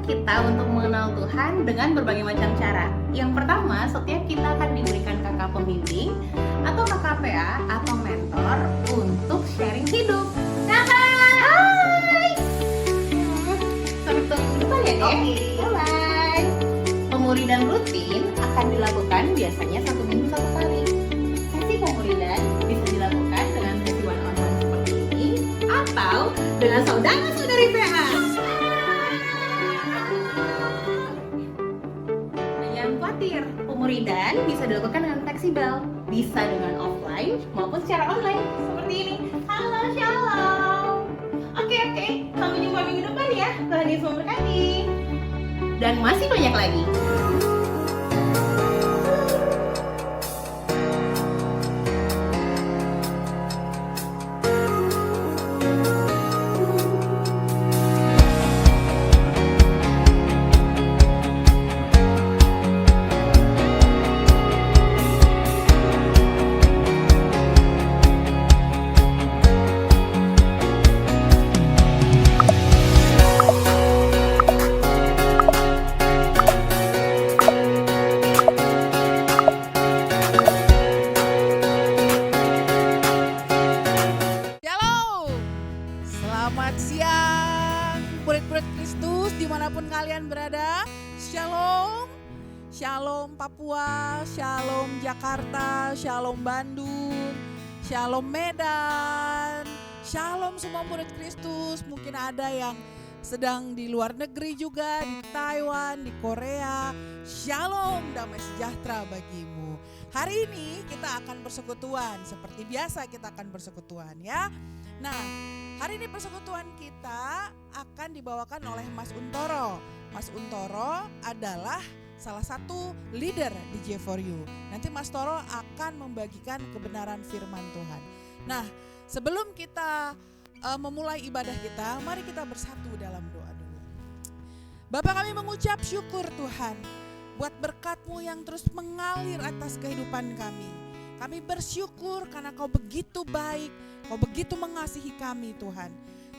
kita untuk mengenal Tuhan dengan berbagai macam cara. Yang pertama, setiap kita akan diberikan kakak pembimbing atau kakak PA atau mentor untuk sharing hidup. Kakak! Hai! Sampai ketemu di depan ya, Dek? Oke. Bye-bye. Pemuridan rutin akan dilakukan biasanya 1 minggu 1 kali. Sesi pemuridan bisa dilakukan dengan sesi one-on-one seperti ini atau dengan saudara-saudari PA. Jangan khawatir, pemuridan bisa dilakukan dengan fleksibel, bisa dengan offline maupun secara online seperti ini. Halo, shalom. Oke, sampai jumpa minggu depan ya. Tuhan Yesus memberkati. Dan masih banyak lagi. Selamat siang murid-murid Kristus dimanapun kalian berada. Shalom, Shalom Papua, Shalom Jakarta, Shalom Bandung, Shalom Medan, Shalom semua murid Kristus. Mungkin ada yang sedang di luar negeri juga, di Taiwan, di Korea. Shalom, damai sejahtera bagimu. Hari ini kita akan persekutuan, seperti biasa kita akan persekutuan ya. Nah, hari ini persekutuan kita akan dibawakan oleh Mas Untoro. Mas Untoro adalah salah satu leader di J4U. Nanti Mas Toro akan membagikan kebenaran firman Tuhan. Nah, sebelum kita memulai ibadah kita, mari kita bersatu dalam doa dulu. Bapa, kami mengucap syukur Tuhan buat berkat-Mu yang terus mengalir atas kehidupan kami. Kami bersyukur karena Kau begitu baik, Kau begitu mengasihi kami Tuhan.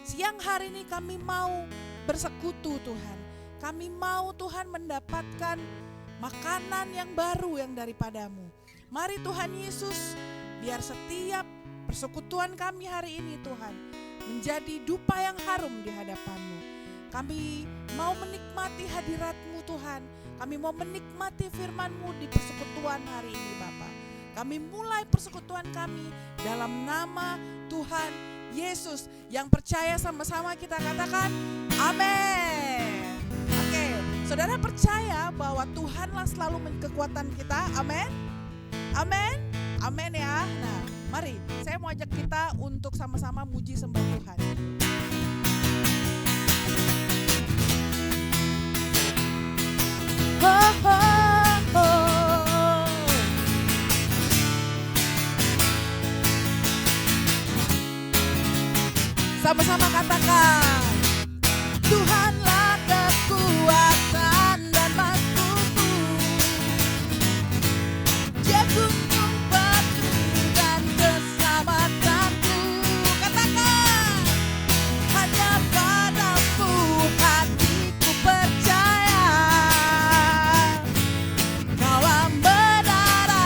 Siang hari ini kami mau bersekutu Tuhan. Kami mau Tuhan mendapatkan makanan yang baru yang daripada-Mu. Mari Tuhan Yesus, biar setiap persekutuan kami hari ini Tuhan menjadi dupa yang harum di hadapan-Mu. Kami mau menikmati hadirat-Mu Tuhan. Kami mau menikmati firman-Mu di persekutuan hari ini Bapa. Kami mulai persekutuan kami dalam nama Tuhan Yesus. Yang percaya sama-sama kita katakan amin. Oke, saudara percaya bahwa Tuhanlah selalu kekuatan kita, amin? Amin? Amin ya. Nah, mari saya mau ajak kita untuk sama-sama muji sembah Tuhan. Oh, oh, oh. Sama-sama katakan, Tuhanlah kekuatan dan maksudku, Dia gunung batu dan keselamatanku. Katakan, hanya padamu hatiku percaya, Kaulah menara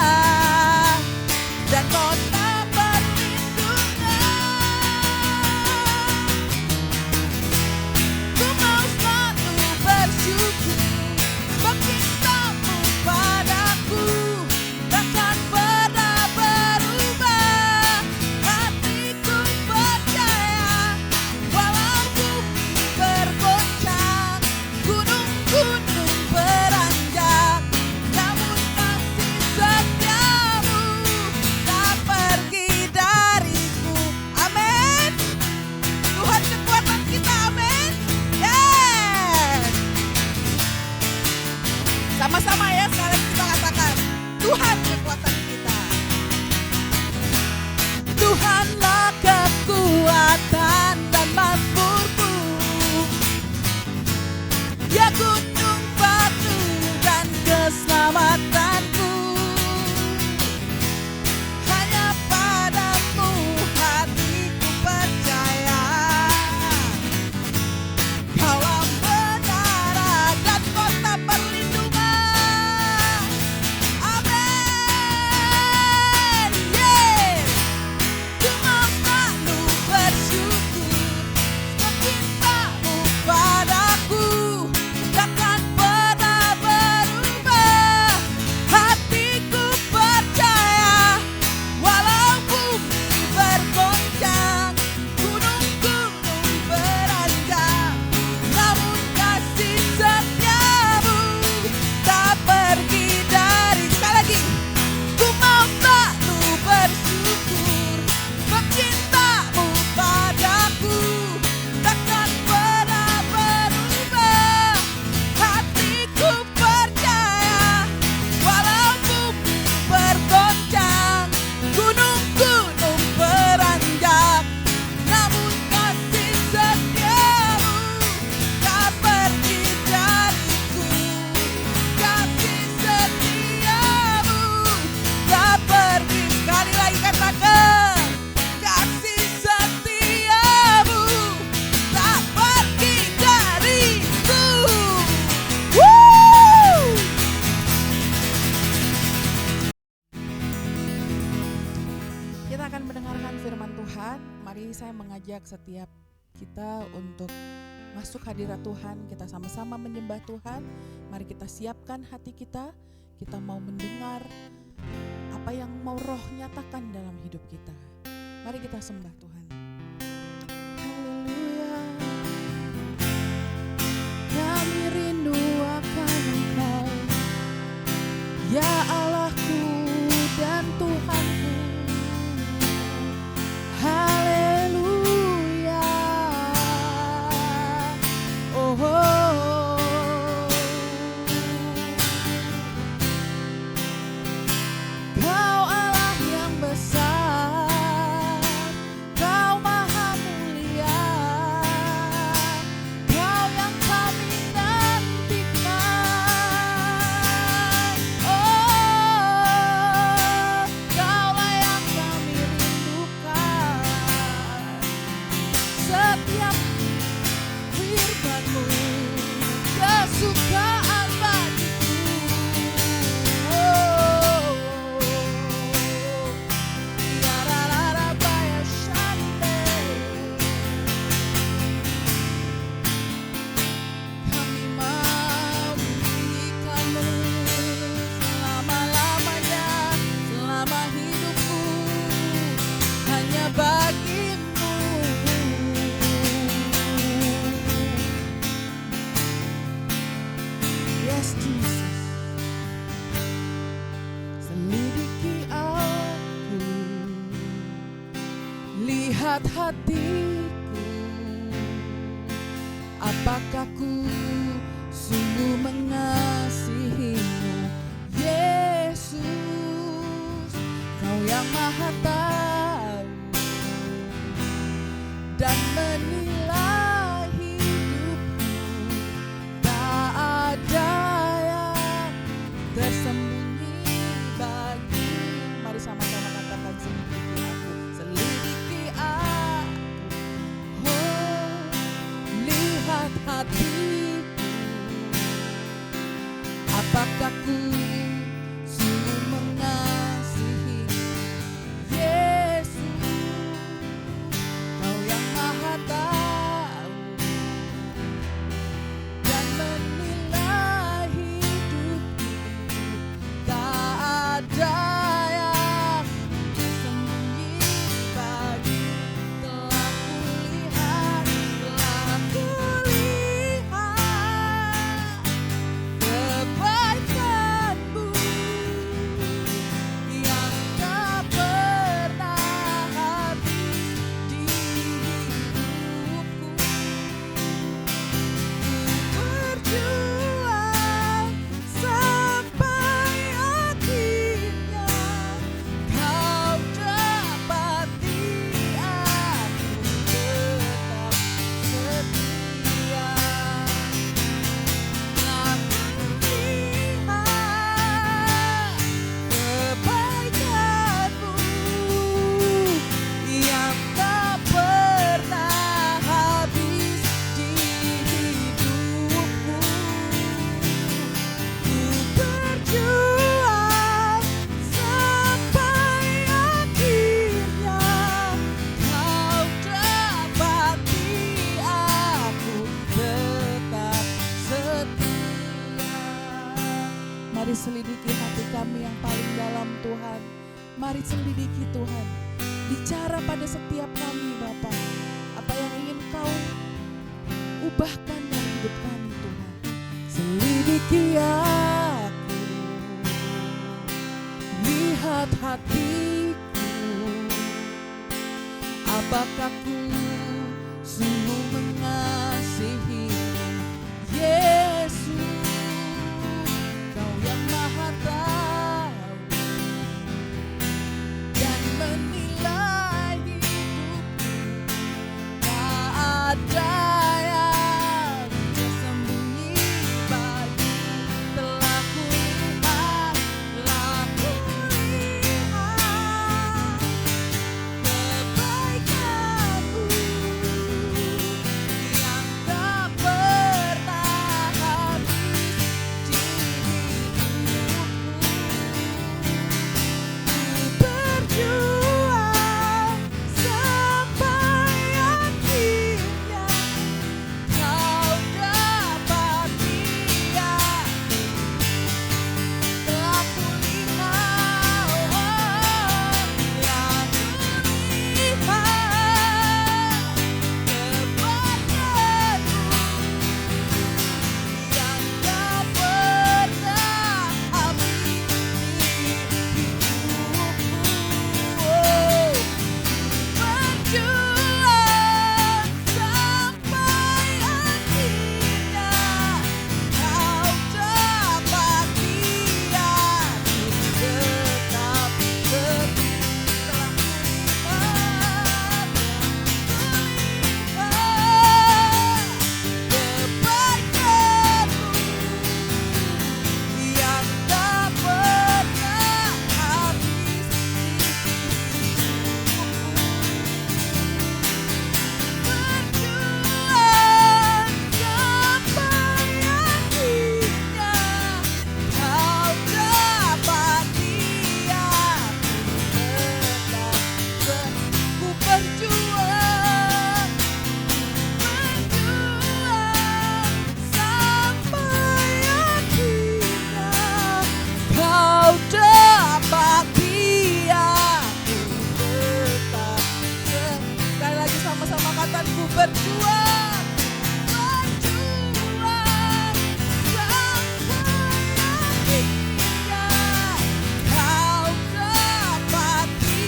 dan kota perlindungan. Ku mau mendengarkan firman Tuhan, mari saya mengajak setiap kita untuk masuk hadirat Tuhan. Kita sama-sama menyembah Tuhan. Mari kita siapkan hati kita. Kita mau mendengar apa yang mau Roh nyatakan dalam hidup kita. Mari kita sembah Tuhan. Haleluya. Kami rindu akan Engkau, ya Allahku dan Tuhanku. Haleluya. Oh, Kau Allah yang besar, Kau maha mulia, Kau yang kami nantikan. Oh, Kaulah yang kami rindukan. Setiap firman-Mu kesukaan bagiku. Oh, ya rarabaya shande. Kami mau menyanyikan-Mu selama-lamanya, selama hidupku, hanya bagi-Mu. Yes, Jesus. Selidiki aku, lihat hatiku, apakah ku sungguh mengasihi-Mu, Yesus. Kau yang maha tahu dan menilai hidupku. Tak ada yang tersembunyi bagi. Mari sama-sama katakan, selidiki aku, selidiki aku. Oh, lihat hatiku, apakah ku sungguh mengasihi Yesus. Kau yang maha tahu dan menilai hidupku. Tak ada yang tersembunyi bagi. Telah kulihat kebaikan-Mu yang tak pernah habis di hidupku. Berjuang sampai akhirnya, Kau dapati aku tetap setia. Telah kulihat kebaikan-Mu yang tak pernah habis di hidupku. Ku berjuang sampai akhirnya, Kau dapati aku tetap setia. Mari selidiki hati kami yang paling dalam, Tuhan. Mari selidiki, Tuhan. Bicara pada setiap kami, Bapa. Apa yang ingin Kau ubahkan dalam hidup kami, Tuhan. Selidiki aku, lihat hatiku, apakah ku sungguh mengasihi Yesus. Kau yang maha tahu dan menilai hidupku. Tak ada yang tersembunyi bagi. Telah kulihat kebaikan-Mu berjuang, berjuang sampai akhirnya kau dapati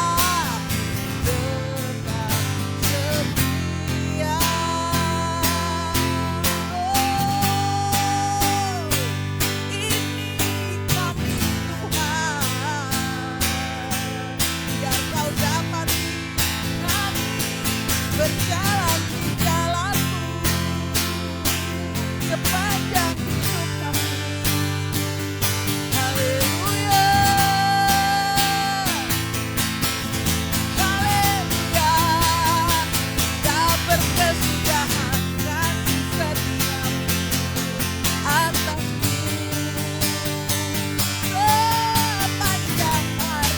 aku tetap setia. Ini kami Tuhan, biar kau dapati kami berjalan di jalanmu sepanjang hidup kami. Haleluya, haleluya, tak berkesudahan kasih setiamu atasku sepanjang hari.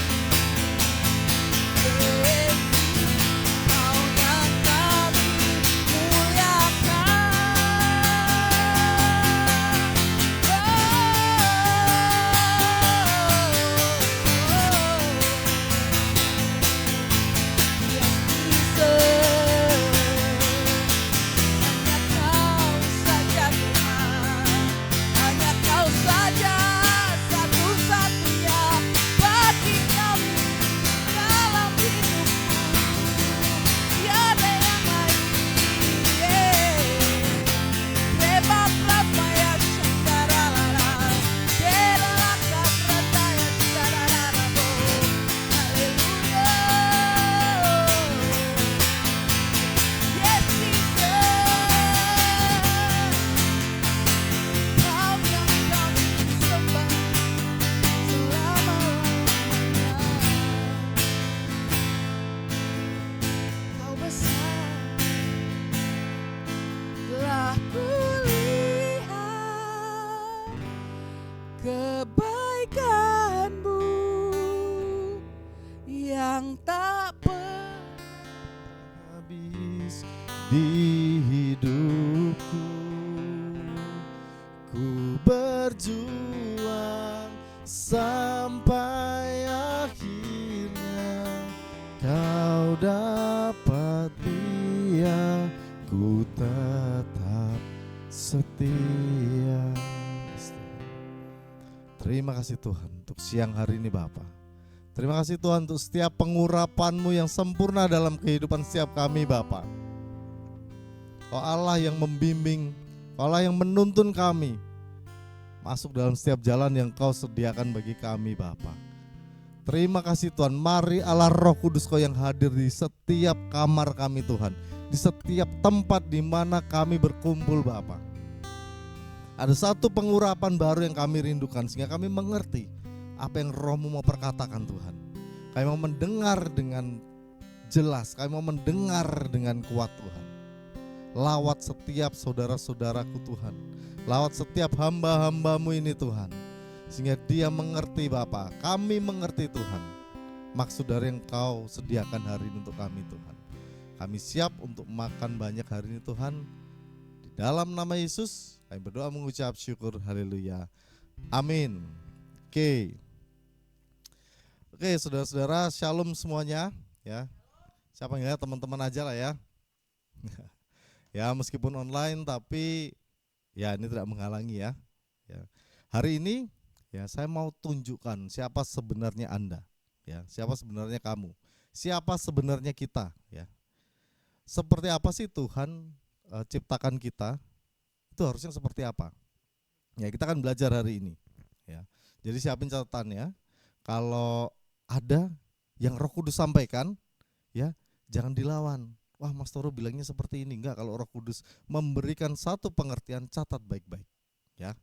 Yesus, Kau yang kami muliakan. Hanya Kau saja satu-satunya bagi kami dalam hidupku. Tiada yang lain. Rebab rapaya cakara lara, deraka prataya cakara lara bo. Haleluya. Yes, Jesus. Kau yang kami sembah selama-lamanya. Kau besar, telah kulihat kebaikan-Mu yang tak Habis di hidupku, ku berjuang sampai akhirnya kau dapati aku tetap setia. Terima kasih Tuhan untuk siang hari ini Bapa. Terima kasih Tuhan untuk setiap pengurapan-Mu yang sempurna dalam kehidupan setiap kami Bapa. Kau Allah yang membimbing, Kau Allah yang menuntun kami masuk dalam setiap jalan yang Kau sediakan bagi kami Bapa. Terima kasih Tuhan, mari Allah Roh Kudus Kau yang hadir di setiap kamar kami Tuhan, di setiap tempat di mana kami berkumpul Bapa. Ada satu pengurapan baru yang kami rindukan sehingga kami mengerti apa yang Roh-Mu mau perkatakan Tuhan. Kami mau mendengar dengan jelas, kami mau mendengar dengan kuat Tuhan. Lawat setiap saudara-saudaraku Tuhan, lawat setiap hamba-hamba-Mu ini Tuhan, sehingga dia mengerti Bapa, kami mengerti Tuhan maksud dari yang Kau sediakan hari ini untuk kami Tuhan. Kami siap untuk makan banyak hari ini Tuhan. Di dalam nama Yesus kami berdoa mengucap syukur, haleluya, amin. Oke, saudara-saudara, shalom semuanya ya. Siapa yang teman-teman aja lah ya. Ya meskipun online tapi ya ini tidak menghalangi ya. Hari ini ya saya mau tunjukkan siapa sebenarnya Anda ya, siapa sebenarnya kamu, siapa sebenarnya kita ya. Seperti apa sih Tuhan ciptakan kita, itu harusnya seperti apa. Ya kita akan belajar hari ini ya. Jadi siapin catatannya, kalau ada yang Roh Kudus sampaikan ya jangan dilawan. Wah Mas Toro bilangnya seperti ini, enggak. Kalau Roh Kudus memberikan satu pengertian, catat baik-baik ya.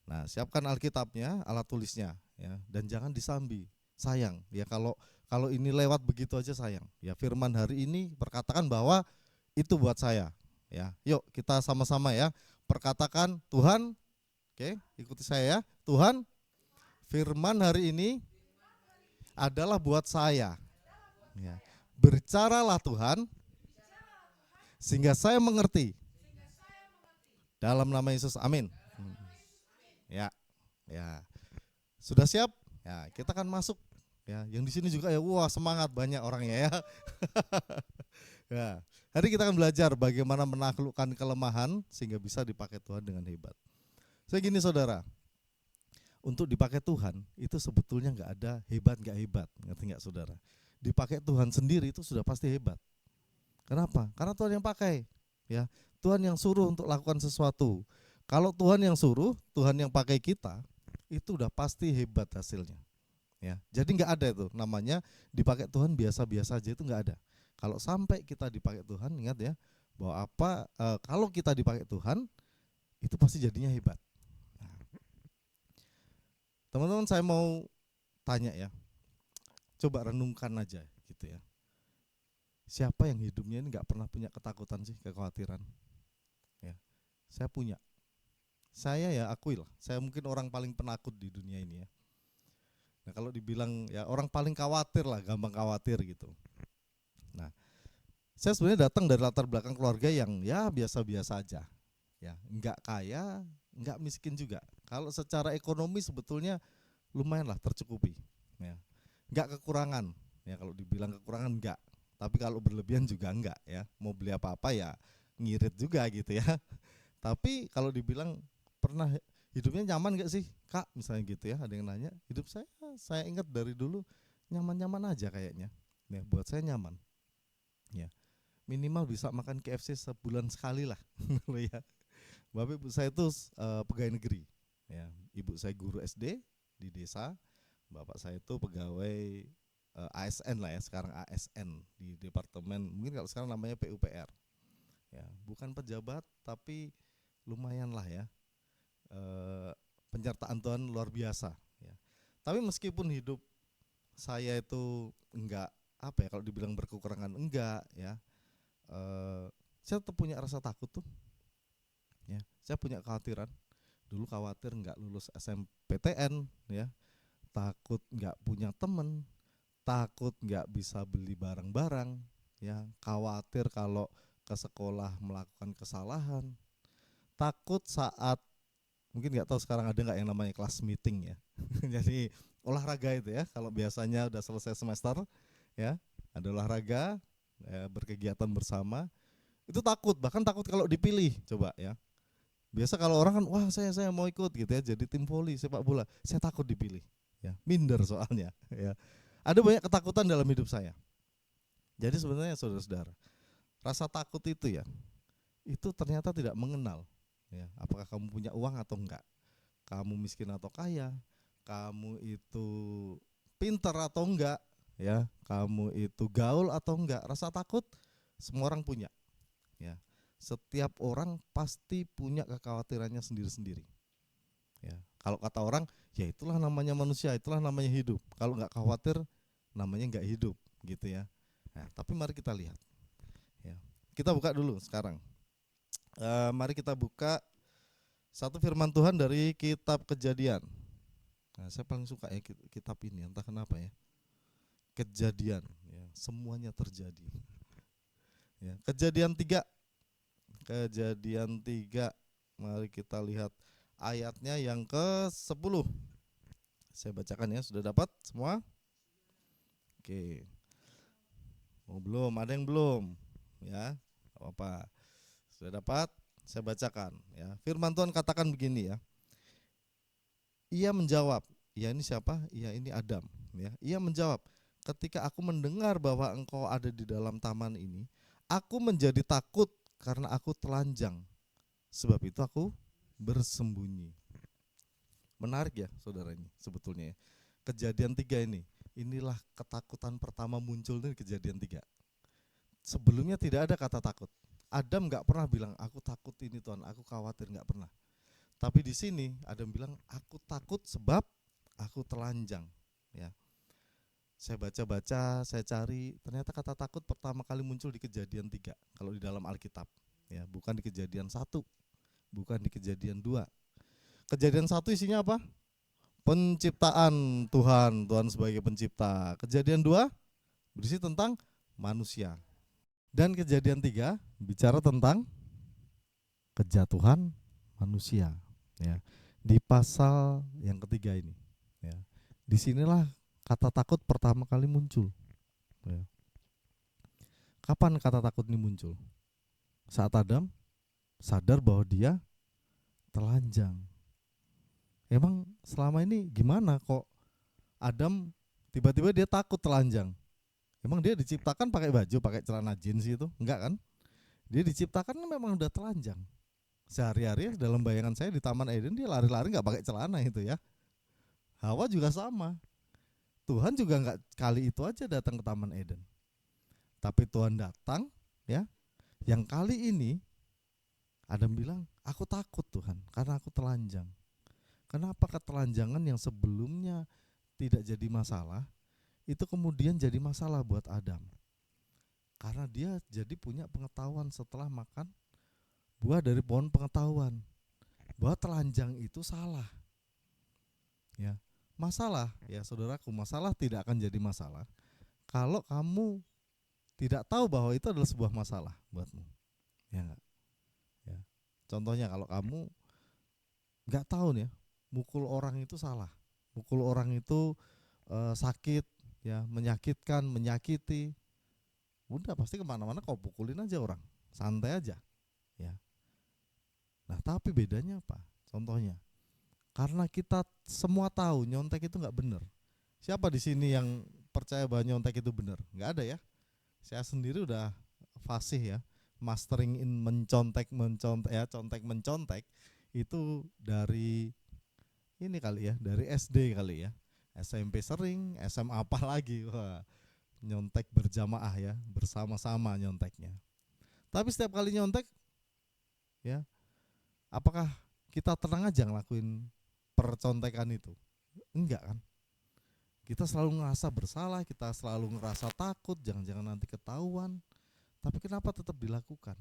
Nah siapkan Alkitabnya, alat tulisnya ya, dan jangan disambi, sayang ya kalau ini lewat begitu aja sayang ya. Firman hari ini perkatakan bahwa itu buat saya ya. Yuk kita sama-sama ya perkatakan, Tuhan, oke ikuti saya ya. Tuhan, firman hari ini adalah buat saya ya. Bercaralah Tuhan sehingga saya mengerti, dalam nama Yesus, amin. Ya, sudah siap? Ya, kita akan masuk. Ya, yang di sini juga ya, wah semangat banyak orangnya ya. Ya, hari kita akan belajar bagaimana menaklukkan kelemahan sehingga bisa dipakai Tuhan dengan hebat. Saya gini saudara, untuk dipakai Tuhan itu sebetulnya nggak ada hebat nggak hebat, ngerti nggak saudara? Dipakai Tuhan sendiri itu sudah pasti hebat. Kenapa? Karena Tuhan yang pakai, ya. Tuhan yang suruh untuk lakukan sesuatu. Kalau Tuhan yang suruh, Tuhan yang pakai kita, itu udah pasti hebat hasilnya. Ya, jadi nggak ada itu namanya dipakai Tuhan biasa-biasa aja, itu nggak ada. Kalau sampai kita dipakai Tuhan, ingat ya bahwa kalau kita dipakai Tuhan itu pasti jadinya hebat. Nah, teman-teman saya mau tanya ya, coba renungkan aja gitu ya. Siapa yang hidupnya ini nggak pernah punya ketakutan sih, kekhawatiran? Ya, saya punya. Saya ya akui lah, saya mungkin orang paling penakut di dunia ini ya. Nah kalau dibilang ya orang paling khawatir lah, gampang khawatir gitu. Nah, saya sebenarnya datang dari latar belakang keluarga yang ya biasa-biasa aja, ya nggak kaya, nggak miskin juga. Kalau secara ekonomi sebetulnya lumayan lah tercukupi, ya nggak kekurangan. Ya kalau dibilang kekurangan nggak, tapi kalau berlebihan juga enggak ya. Mau beli apa-apa ya ngirit juga gitu ya. Tapi kalau dibilang pernah hidupnya nyaman gak sih Kak, misalnya gitu ya, ada yang nanya. Hidup saya ingat dari dulu nyaman-nyaman aja kayaknya. Ya, buat saya nyaman. Ya, minimal bisa makan KFC sebulan sekali lah. Ya. Bapak ibu saya itu pegawai negeri. Ya, ibu saya guru SD di desa. Bapak saya itu pegawai ASN lah ya, sekarang ASN di departemen, mungkin kalau sekarang namanya PUPR. Ya, bukan pejabat tapi lumayan lah ya. Penyertaan Tuhan luar biasa ya. Tapi meskipun hidup saya itu enggak apa ya, kalau dibilang berkekurangan enggak ya, saya tetap punya rasa takut tuh ya. Saya punya kekhawatiran. Dulu khawatir enggak lulus SMPTN ya, takut enggak punya temen, takut enggak bisa beli barang-barang ya, khawatir kalau ke sekolah melakukan kesalahan, takut saat mungkin nggak tahu sekarang ada nggak yang namanya kelas meeting ya. Jadi olahraga itu ya, kalau biasanya udah selesai semester ya ada olahraga ya, berkegiatan bersama, itu takut, bahkan takut kalau dipilih. Coba ya, biasa kalau orang kan wah saya mau ikut gitu ya, jadi tim voli sepak bola, saya takut dipilih ya, minder soalnya ya. Ada banyak ketakutan dalam hidup saya. Jadi sebenarnya saudara-saudara, rasa takut itu ya, itu ternyata tidak mengenal ya, apakah kamu punya uang atau enggak, kamu miskin atau kaya, kamu itu pintar atau enggak ya, kamu itu gaul atau enggak. Rasa takut semua orang punya ya. Setiap orang pasti punya kekhawatirannya sendiri-sendiri ya. Kalau kata orang ya itulah namanya manusia, itulah namanya hidup. Kalau enggak khawatir namanya enggak hidup gitu ya. Nah, tapi mari kita lihat ya. Kita buka dulu sekarang. Mari kita buka satu firman Tuhan dari kitab Kejadian. Nah, saya paling suka ya kitab ini, entah kenapa ya. Kejadian ya, semuanya terjadi. Ya, Kejadian 3. Kejadian 3. Mari kita lihat ayatnya yang ke-10. Saya bacakan ya, sudah dapat semua? Oke. Oh, belum, ada yang belum ya. Apa? Sudah dapat? Saya bacakan ya. Firman Tuhan katakan begini ya. Ia menjawab, ya ini siapa? Ya ini Adam ya. Ia menjawab, ketika aku mendengar bahwa engkau ada di dalam taman ini, aku menjadi takut karena aku telanjang. Sebab itu aku bersembunyi. Menarik ya saudara ini sebetulnya ya. Kejadian 3 ini, inilah ketakutan pertama muncul di Kejadian 3. Sebelumnya tidak ada kata takut. Adam nggak pernah bilang aku takut ini Tuhan, aku khawatir, nggak pernah. Tapi di sini Adam bilang aku takut sebab aku telanjang. Ya, saya baca-baca, saya cari, ternyata kata takut pertama kali muncul di Kejadian 3 kalau di dalam Alkitab. Ya, bukan di Kejadian 1, bukan di Kejadian 2. Kejadian 1 isinya apa? Penciptaan Tuhan, Tuhan sebagai pencipta. Kejadian 2 berisi tentang manusia. Dan Kejadian 3 bicara tentang kejatuhan manusia ya. Di pasal yang ketiga ini ya. Disinilah kata takut pertama kali muncul ya. Kapan kata takut ini muncul? Saat Adam sadar bahwa dia telanjang. Emang selama ini gimana kok Adam tiba-tiba dia takut telanjang? Emang dia diciptakan pakai baju, pakai celana jeans itu? Enggak kan? Dia diciptakan memang udah telanjang. Sehari-hari dalam bayangan saya di Taman Eden dia lari-lari nggak pakai celana itu ya. Hawa juga sama. Tuhan juga nggak kali itu aja datang ke Taman Eden. Tapi Tuhan datang ya. Yang kali ini Adam bilang, aku takut Tuhan karena aku telanjang. Kenapa ketelanjangan yang sebelumnya tidak jadi masalah itu kemudian jadi masalah buat Adam? Karena dia jadi punya pengetahuan setelah makan buah dari pohon pengetahuan bahwa telanjang itu salah. Ya, masalah ya saudaraku, masalah tidak akan jadi masalah kalau kamu tidak tahu bahwa itu adalah sebuah masalah buatmu. Ya enggak? Ya. Contohnya kalau kamu enggak tahu nih ya, mukul orang itu salah. Mukul orang itu sakit, ya, menyakitkan, menyakiti. Udah pasti kemana-mana kau pukulin aja orang, santai aja, ya. Nah tapi bedanya apa? Contohnya, karena kita semua tahu nyontek itu nggak benar. Siapa di sini yang percaya bahwa nyontek itu benar? Nggak ada ya. Saya sendiri udah fasih ya, mastering in mencontek ya, contek mencontek itu dari ini kali ya, dari SD kali ya. SMP sering, SMA apa lagi? Wah, nyontek berjamaah ya, bersama-sama nyonteknya. Tapi setiap kali nyontek ya, apakah kita tenang aja ngelakuin percontekan itu? Enggak kan? Kita selalu ngerasa bersalah, kita selalu ngerasa takut, jangan-jangan nanti ketahuan. Tapi kenapa tetap dilakukan?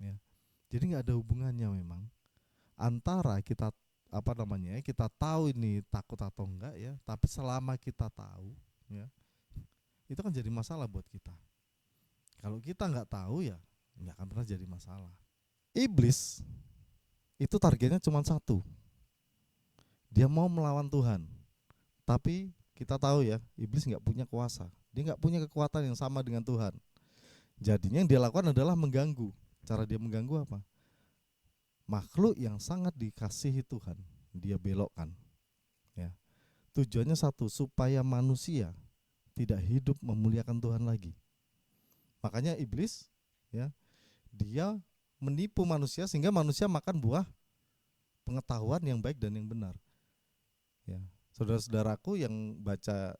Ya. Jadi nggak ada hubungannya memang antara kita kita tahu ini takut atau enggak ya, tapi selama kita tahu ya, itu kan jadi masalah buat kita. Kalau kita nggak tahu ya nggak akan pernah jadi masalah. Iblis itu targetnya cuma satu, dia mau melawan Tuhan. Tapi kita tahu ya, iblis nggak punya kuasa, dia nggak punya kekuatan yang sama dengan Tuhan. Jadinya yang dia lakukan adalah mengganggu. Cara dia mengganggu apa? Makhluk yang sangat dikasihi Tuhan dia belokkan, ya. Tujuannya satu, supaya manusia tidak hidup memuliakan Tuhan lagi. Makanya iblis ya, dia menipu manusia sehingga manusia makan buah pengetahuan yang baik dan yang benar. Ya, saudara-saudaraku yang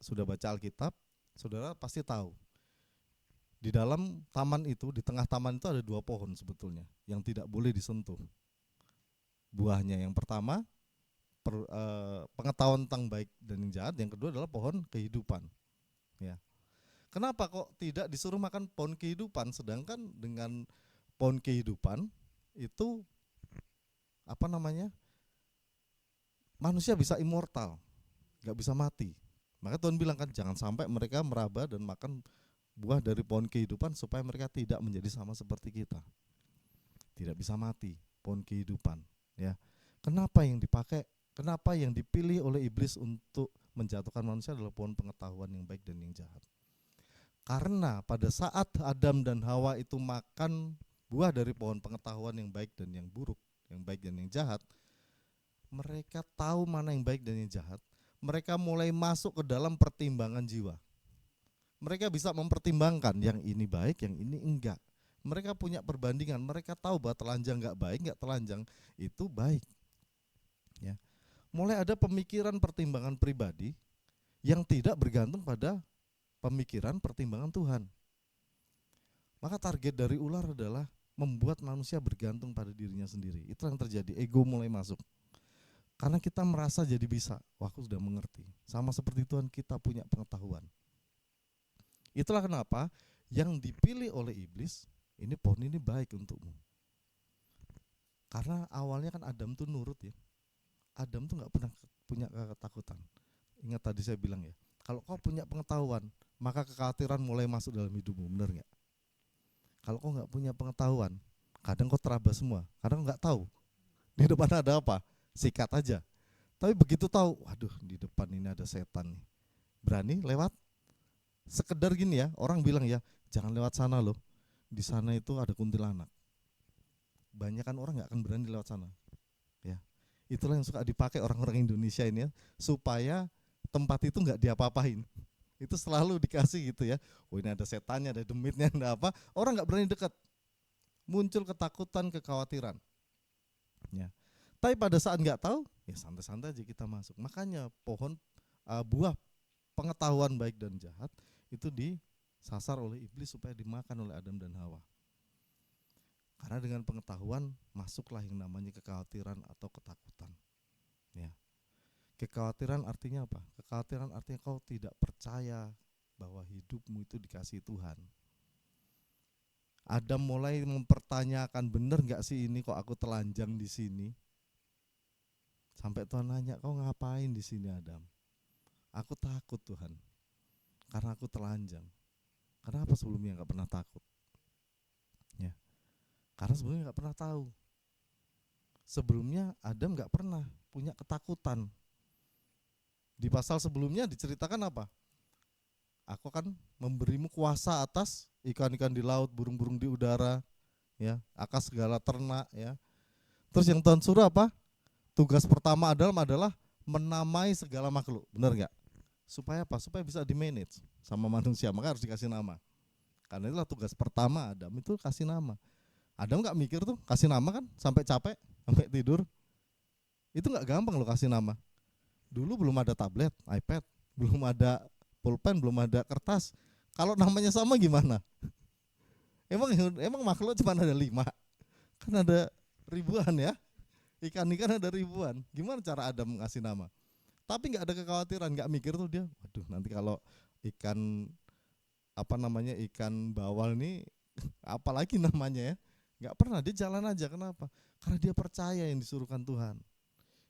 sudah baca Alkitab, saudara pasti tahu. Di dalam taman itu, di tengah taman itu ada 2 pohon sebetulnya yang tidak boleh disentuh buahnya. Yang pertama pengetahuan tentang baik dan yang jahat, yang kedua adalah pohon kehidupan. Ya. Kenapa kok tidak disuruh makan pohon kehidupan, sedangkan dengan pohon kehidupan itu manusia bisa immortal, nggak bisa mati. Maka Tuhan bilang kan jangan sampai mereka meraba dan makan buah dari pohon kehidupan supaya mereka tidak menjadi sama seperti kita, tidak bisa mati, pohon kehidupan. Ya, kenapa yang dipilih oleh iblis untuk menjatuhkan manusia adalah pohon pengetahuan yang baik dan yang jahat? Karena pada saat Adam dan Hawa itu makan buah dari pohon pengetahuan yang baik dan yang buruk, yang baik dan yang jahat, mereka tahu mana yang baik dan yang jahat. Mereka mulai masuk ke dalam pertimbangan jiwa. Mereka bisa mempertimbangkan yang ini baik, yang ini enggak. Mereka punya perbandingan, mereka tahu bahwa telanjang enggak baik, enggak telanjang itu baik. Ya. Mulai ada pemikiran pertimbangan pribadi yang tidak bergantung pada pemikiran pertimbangan Tuhan. Maka target dari ular adalah membuat manusia bergantung pada dirinya sendiri. Itu yang terjadi, ego mulai masuk. Karena kita merasa jadi bisa, wah aku sudah mengerti. Sama seperti Tuhan, kita punya pengetahuan. Itulah kenapa yang dipilih oleh iblis, ini pohon ini baik untukmu. Karena awalnya kan Adam tuh nurut ya. Adam tuh gak pernah punya ketakutan. Ingat tadi saya bilang ya, kalau kau punya pengetahuan, maka kekhawatiran mulai masuk dalam hidupmu, benar gak? Kalau kau gak punya pengetahuan, kadang kau teraba semua, kadang gak tahu di depan ada apa, sikat aja. Tapi begitu tahu, waduh di depan ini ada setan nih, berani lewat, sekedar gini ya, orang bilang ya, jangan lewat sana loh, di sana itu ada kuntilanak. Banyak kan orang nggak akan berani lewat sana. Ya, itulah yang suka dipakai orang-orang Indonesia ini ya, supaya tempat itu nggak diapa-apain. Itu selalu dikasih gitu ya. Oh ini ada setannya, ada demitnya, ada apa? Orang nggak berani dekat. Muncul ketakutan, kekhawatiran. Ya. Tapi pada saat nggak tahu, ya santai-santai aja kita masuk. Makanya pohon buah pengetahuan baik dan jahat itu disasar oleh iblis supaya dimakan oleh Adam dan Hawa. Karena dengan pengetahuan masuklah yang namanya kekhawatiran atau ketakutan. Ya. Kekhawatiran artinya apa? Kekhawatiran artinya kau tidak percaya bahwa hidupmu itu dikasihi Tuhan. Adam mulai mempertanyakan, bener nggak sih ini kok aku telanjang di sini? Sampai Tuhan nanya, kau ngapain di sini Adam? Aku takut Tuhan, karena aku telanjang. Kenapa sebelumnya nggak pernah takut? Ya, karena sebelumnya nggak pernah tahu. Sebelumnya Adam nggak pernah punya ketakutan. Di pasal sebelumnya diceritakan apa? Aku akan memberimu kuasa atas ikan-ikan di laut, burung-burung di udara, ya, akan segala ternak, ya. Terus yang Tuhan suruh apa? Tugas pertama Adam adalah menamai segala makhluk, benar nggak? Supaya apa? Supaya bisa di-manage sama manusia, maka harus dikasih nama. Karena itulah tugas pertama Adam itu kasih nama. Adam nggak mikir tuh kasih nama kan, sampai capek, sampai tidur. Itu nggak gampang loh kasih nama. Dulu belum ada tablet, iPad, belum ada pulpen, belum ada kertas. Kalau namanya sama gimana? Emang makhluk cuma ada 5, kan ada ribuan ya. Ikan-ikan ada ribuan. Gimana cara Adam ngasih nama? Tapi nggak ada kekhawatiran, nggak mikir tuh dia. Waduh, nanti kalau ikan ikan bawal nih apalagi namanya ya. Nggak pernah, dia jalan aja. Kenapa? Karena dia percaya yang disuruhkan Tuhan.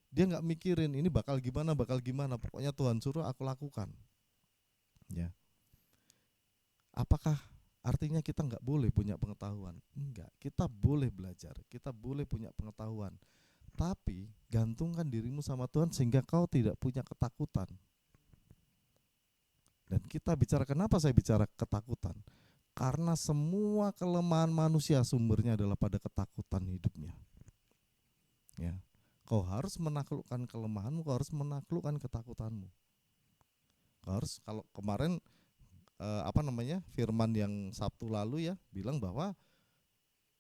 Dia nggak mikirin ini bakal gimana. Pokoknya Tuhan suruh aku lakukan. Ya. Apakah artinya kita nggak boleh punya pengetahuan? Enggak, kita boleh belajar, kita boleh punya pengetahuan. Tapi gantungkan dirimu sama Tuhan sehingga kau tidak punya ketakutan. Dan kita bicara, kenapa saya bicara ketakutan? Karena semua kelemahan manusia sumbernya adalah pada ketakutan hidupnya. Ya. Kau harus menaklukkan kelemahanmu, kau harus menaklukkan ketakutanmu. Kau harus, kalau kemarin firman yang Sabtu lalu ya bilang bahwa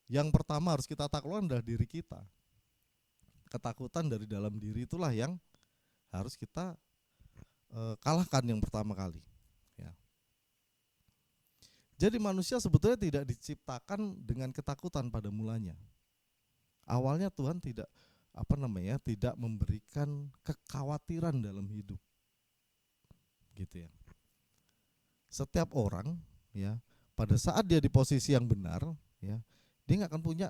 yang pertama harus kita taklukkan adalah diri kita. Ketakutan dari dalam diri itulah yang harus kita kalahkan yang pertama kali. Ya. Jadi manusia sebetulnya tidak diciptakan dengan ketakutan pada mulanya. Awalnya Tuhan tidak memberikan kekhawatiran dalam hidup. Gitu ya. Setiap orang ya, pada saat dia di posisi yang benar ya, dia nggak punya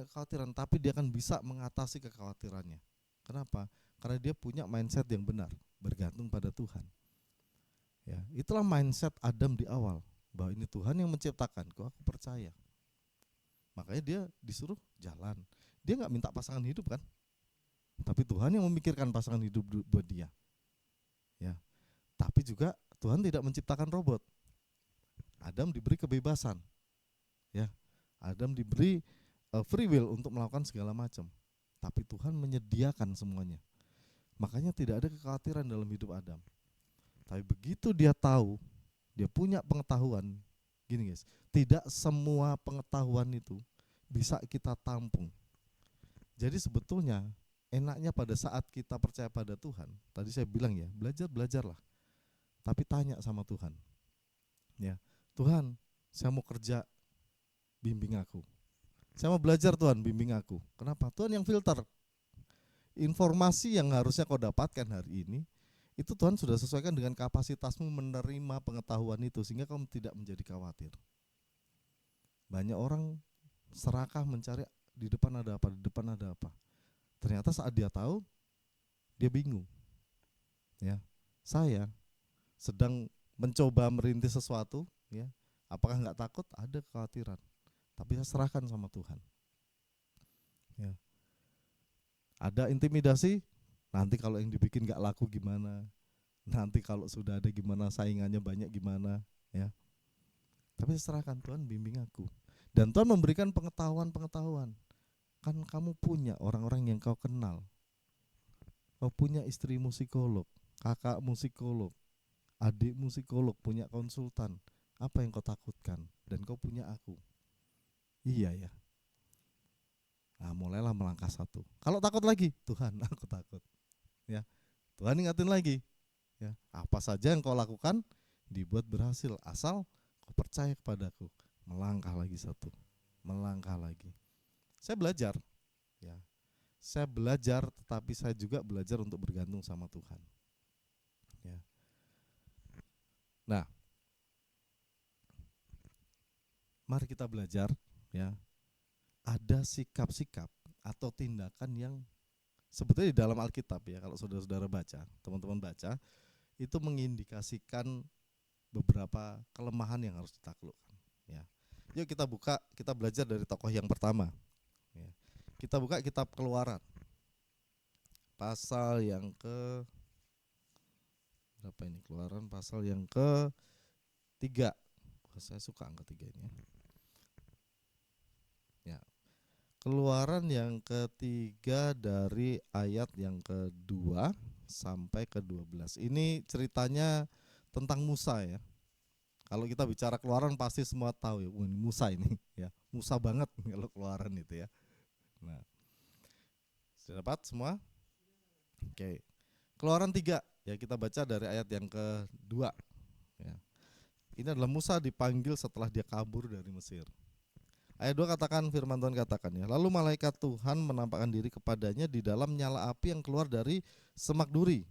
kekhawatiran, tapi dia akan bisa mengatasi kekhawatirannya. Kenapa? Karena dia punya mindset yang benar, bergantung pada Tuhan. Ya, itulah mindset Adam di awal, bahwa ini Tuhan yang menciptakan, kok aku percaya. Makanya dia disuruh jalan. Dia nggak minta pasangan hidup kan, tapi Tuhan yang memikirkan pasangan hidup buat dia. Ya, tapi juga Tuhan tidak menciptakan robot. Adam diberi kebebasan. Ya, Adam diberi free will untuk melakukan segala macam. Tapi Tuhan menyediakan semuanya. Makanya tidak ada kekhawatiran dalam hidup Adam. Tapi begitu dia tahu, dia punya pengetahuan. Gini guys, tidak semua pengetahuan itu bisa kita tampung. Jadi sebetulnya enaknya pada saat kita percaya pada Tuhan, tadi saya bilang ya, belajarlah. Tapi tanya sama Tuhan. Ya, Tuhan, saya mau kerja, bimbing aku. Saya mau belajar Tuhan, bimbing aku. Kenapa? Tuhan yang filter. Informasi yang harusnya kau dapatkan hari ini, itu Tuhan sudah sesuaikan dengan kapasitasmu menerima pengetahuan itu, sehingga kamu tidak menjadi khawatir. Banyak orang serakah mencari di depan ada apa. Ternyata saat dia tahu, dia bingung. Ya, saya sedang mencoba merintis sesuatu, ya, apakah nggak takut? Ada kekhawatiran, tapi saya serahkan sama Tuhan. Ya. Ada intimidasi, nanti kalau yang dibikin nggak laku gimana? Nanti kalau sudah ada gimana, saingannya banyak gimana, ya. Tapi serahkan, Tuhan bimbing aku. Dan Tuhan memberikan pengetahuan. Kan kamu punya orang-orang yang kau kenal. Kau punya istri psikolog, kakakmu psikolog, adikmu psikolog, punya konsultan. Apa yang kau takutkan? Dan kau punya aku. Iya ya. Nah, mulailah melangkah satu. Kalau takut lagi, Tuhan, aku takut. Ya, Tuhan ingatin lagi. Ya, apa saja yang kau lakukan dibuat berhasil asal kau percaya kepadaku. Melangkah lagi satu, melangkah lagi. Saya belajar, ya. Saya belajar, tetapi saya juga belajar untuk bergantung sama Tuhan. Ya. Nah, mari kita belajar, ya. Ada sikap-sikap atau tindakan yang sebetulnya di dalam Alkitab, ya, kalau saudara-saudara baca, teman-teman baca, itu mengindikasikan beberapa kelemahan yang harus ditaklukkan, ya. Yuk kita buka, kita belajar dari tokoh yang pertama, ya. Kita buka kitab Keluaran pasal yang ke berapa ini? Keluaran pasal yang ke-3. Saya suka angka 3 ini, ya. Keluaran yang ke-3 dari ayat yang ke-2 sampai ke-12. Ini ceritanya tentang Musa, ya. Kalau kita bicara Keluaran pasti semua tahu, ya, Musa ini, ya. Musa banget kalau Keluaran itu, ya. Nah, sudah dapat semua? Oke. Keluaran 3, ya, kita baca dari ayat yang ke-2, ya. Ini adalah Musa dipanggil setelah dia kabur dari Mesir. Ayat 2 katakan, firman Tuhan katakan, ya, lalu malaikat Tuhan menampakkan diri kepadanya di dalam nyala api yang keluar dari semak duri.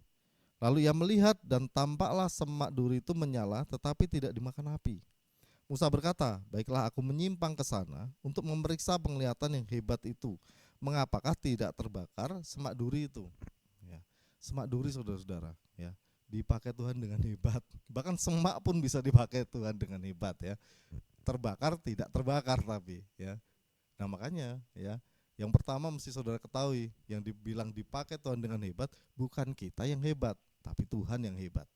Lalu ia melihat dan tampaklah semak duri itu menyala tetapi tidak dimakan api. Musa berkata, baiklah aku menyimpang ke sana untuk memeriksa penglihatan yang hebat itu. Mengapakah tidak terbakar semak duri itu? Ya, semak duri, saudara-saudara, ya, dipakai Tuhan dengan hebat. Bahkan semak pun bisa dipakai Tuhan dengan hebat, ya. Terbakar tidak terbakar tapi, ya. Nah makanya, ya, yang pertama mesti saudara ketahui, yang dibilang dipakai Tuhan dengan hebat bukan kita yang hebat, tapi Tuhan yang hebat.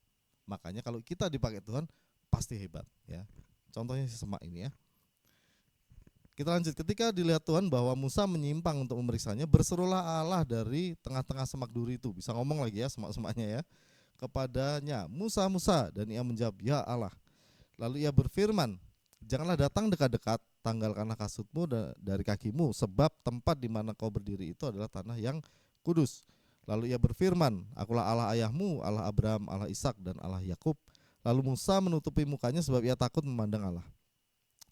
Makanya kalau kita dipakai Tuhan pasti hebat, ya. Contohnya si semak ini, ya. Kita lanjut, ketika dilihat Tuhan bahwa Musa menyimpang untuk memeriksanya, berserulah Allah dari tengah-tengah semak duri itu. Bisa ngomong lagi, ya, semak-semaknya, ya. Kepadanya, Musa, Musa, dan ia menjawab, ya Allah. Lalu ia berfirman, janganlah datang dekat-dekat, tanggalkanlah kasutmu dari kakimu, sebab tempat di mana kau berdiri itu adalah tanah yang kudus. Lalu ia berfirman, akulah Allah ayahmu, Allah Abraham, Allah Ishak, dan Allah Yakub. Lalu Musa menutupi mukanya sebab ia takut memandang Allah.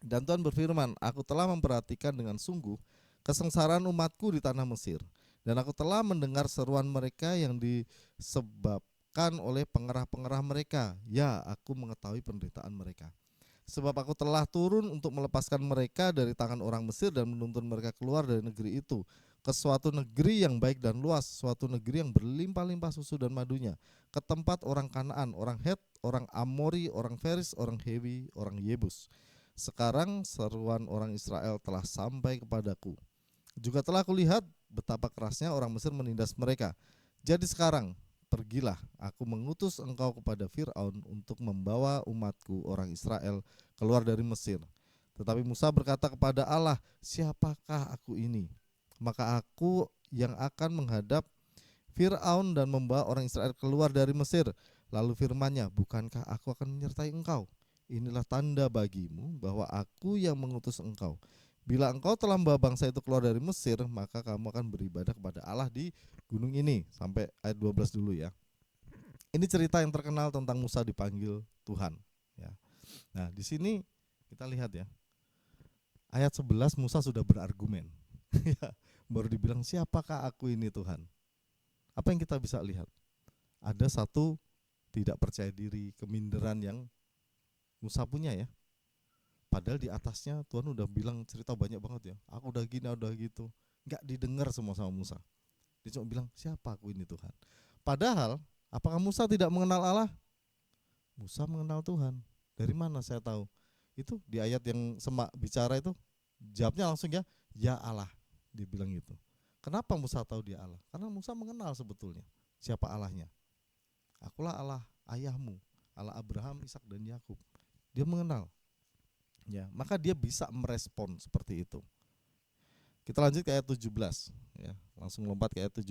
Dan Tuhan berfirman, aku telah memperhatikan dengan sungguh kesengsaraan umatku di tanah Mesir, dan aku telah mendengar seruan mereka yang disebabkan oleh pengerah-pengerah mereka. Ya, aku mengetahui penderitaan mereka. Sebab aku telah turun untuk melepaskan mereka dari tangan orang Mesir dan menuntun mereka keluar dari negeri itu ke suatu negeri yang baik dan luas, suatu negeri yang berlimpah-limpah susu dan madunya, ke tempat orang Kanaan, orang Het, orang Amori, orang Feris, orang Hewi, orang Yebus. Sekarang seruan orang Israel telah sampai kepadaku. Juga telah kulihat betapa kerasnya orang Mesir menindas mereka. Jadi sekarang pergilah, aku mengutus engkau kepada Fir'aun untuk membawa umatku orang Israel keluar dari Mesir. Tetapi Musa berkata kepada Allah, siapakah aku ini? Maka aku yang akan menghadap Fir'aun dan membawa orang Israel keluar dari Mesir. Lalu firman-Nya, bukankah aku akan menyertai engkau? Inilah tanda bagimu bahwa aku yang mengutus engkau. Bila engkau telah membawa bangsa itu keluar dari Mesir, maka kamu akan beribadah kepada Allah di gunung ini. Sampai ayat 12 dulu, ya. Ini cerita yang terkenal tentang Musa dipanggil Tuhan, ya. Nah, di sini kita lihat, ya. Ayat 11 Musa sudah berargumen. Baru dibilang, siapakah aku ini Tuhan? Apa yang kita bisa lihat? Ada satu tidak percaya diri, keminderan yang Musa punya, ya. Padahal di atasnya Tuhan udah bilang cerita banyak banget, ya. Aku udah gini, udah gitu. Gak didengar semua sama Musa. Dia cuma bilang, siapa aku ini Tuhan? Padahal, apakah Musa tidak mengenal Allah? Musa mengenal Tuhan. Dari mana saya tahu? Itu di ayat yang semak bicara itu, jawabnya langsung, ya Allah. Dia bilang gitu. Kenapa Musa tahu dia Allah? Karena Musa mengenal sebetulnya siapa Allahnya. Akulah Allah ayahmu, Allah Abraham, Ishak dan Yakub. Dia mengenal. Ya, maka dia bisa merespon seperti itu. Kita lanjut ke ayat 17 ya. Langsung lompat ke ayat 17.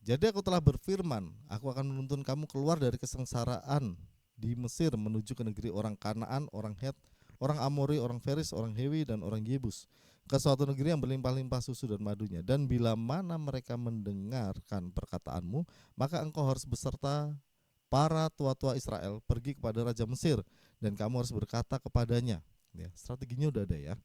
Jadi aku telah berfirman, aku akan menuntun kamu keluar dari kesengsaraan di Mesir menuju ke negeri orang Kanaan, orang Het, orang Amori, orang Feris, orang Hewi dan orang Yebus, ke suatu negeri yang berlimpah-limpah susu dan madunya. Dan bila mana mereka mendengarkan perkataanmu, maka engkau harus beserta para tua-tua Israel pergi kepada raja Mesir, dan kamu harus berkata kepadanya. Ya, strateginya udah ada ya.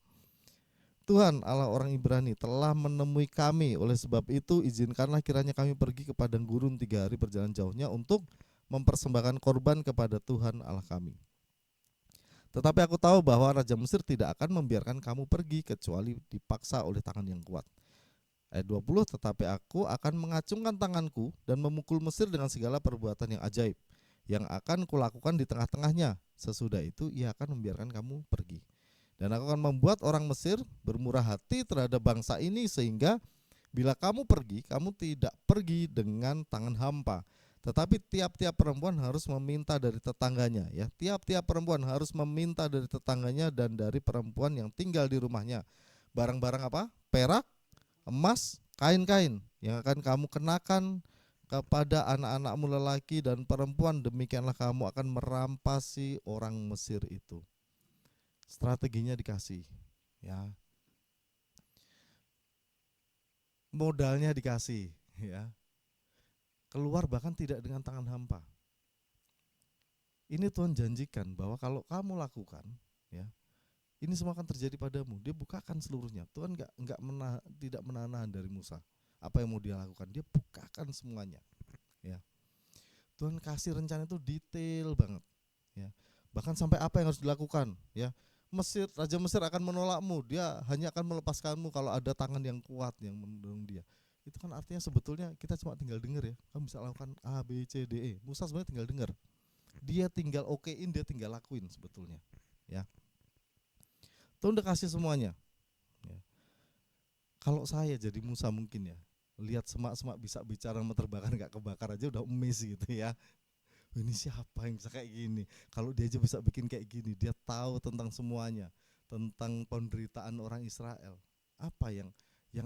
Tuhan Allah orang Ibrani telah menemui kami, oleh sebab itu izinkanlah kiranya kami pergi ke padang gurun 3 hari perjalanan jauhnya untuk mempersembahkan korban kepada Tuhan Allah kami. Tetapi aku tahu bahwa Raja Mesir tidak akan membiarkan kamu pergi kecuali dipaksa oleh tangan yang kuat. Ayat 20, tetapi aku akan mengacungkan tanganku dan memukul Mesir dengan segala perbuatan yang ajaib yang akan kulakukan di tengah-tengahnya. Sesudah itu ia akan membiarkan kamu pergi. Dan aku akan membuat orang Mesir bermurah hati terhadap bangsa ini, sehingga bila kamu pergi, kamu tidak pergi dengan tangan hampa. Tetapi tiap-tiap perempuan harus meminta dari tetangganya, ya. Tiap-tiap perempuan harus meminta dari tetangganya dan dari perempuan yang tinggal di rumahnya. Barang-barang apa? Perak, emas, kain-kain yang akan kamu kenakan kepada anak-anakmu lelaki dan perempuan. Demikianlah kamu akan merampasi orang Mesir itu. Strateginya dikasih, ya. Modalnya dikasih, ya. Keluar bahkan tidak dengan tangan hampa. Ini Tuhan janjikan bahwa kalau kamu lakukan, ya, ini semua akan terjadi padamu. Dia bukakan seluruhnya. Tuhan tidak menahan dari Musa. Apa yang mau dia lakukan, dia bukakan semuanya, ya. Tuhan kasih rencana itu detail banget, ya. Bahkan sampai apa yang harus dilakukan, ya. Raja Mesir akan menolakmu, dia hanya akan melepaskanmu kalau ada tangan yang kuat yang mendorong dia. Itu kan artinya sebetulnya kita cuma tinggal dengar, ya. Kamu bisa lakukan A, B, C, D, E. Musa sebenarnya tinggal dengar. Dia tinggal okein, dia tinggal lakuin sebetulnya, ya. Tuhan udah kasih semuanya, ya. Kalau saya jadi Musa mungkin, ya, lihat semak-semak bisa bicara sama terbakar gak kebakar aja udah amazed gitu, ya. Ini siapa yang bisa kayak gini? Kalau dia aja bisa bikin kayak gini, dia tahu tentang semuanya, tentang penderitaan orang Israel. Apa yang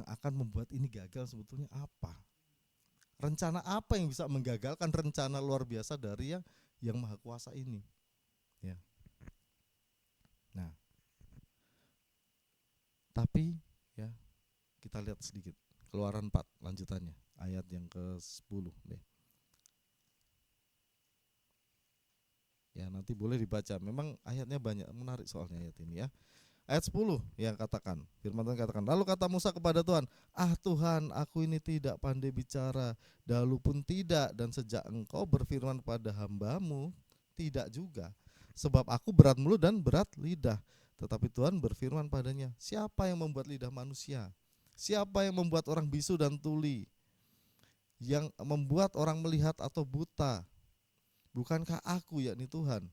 akan membuat ini gagal sebetulnya apa? Rencana apa yang bisa menggagalkan rencana luar biasa dari yang maha kuasa ini? Ya. Nah, tapi ya kita lihat sedikit Keluaran 4 lanjutannya, ayat yang ke-10 deh. Ya, nanti boleh dibaca. Memang ayatnya banyak, menarik soalnya ayat ini, ya. Ayat 10 yang katakan, firman Tuhan katakan, lalu kata Musa kepada Tuhan, Tuhan, aku ini tidak pandai bicara, dahulu pun tidak, dan sejak engkau berfirman pada hambamu, tidak juga, sebab aku berat mulut dan berat lidah. Tetapi Tuhan berfirman padanya, siapa yang membuat lidah manusia? Siapa yang membuat orang bisu dan tuli? Yang membuat orang melihat atau buta? Bukankah aku, yakni Tuhan?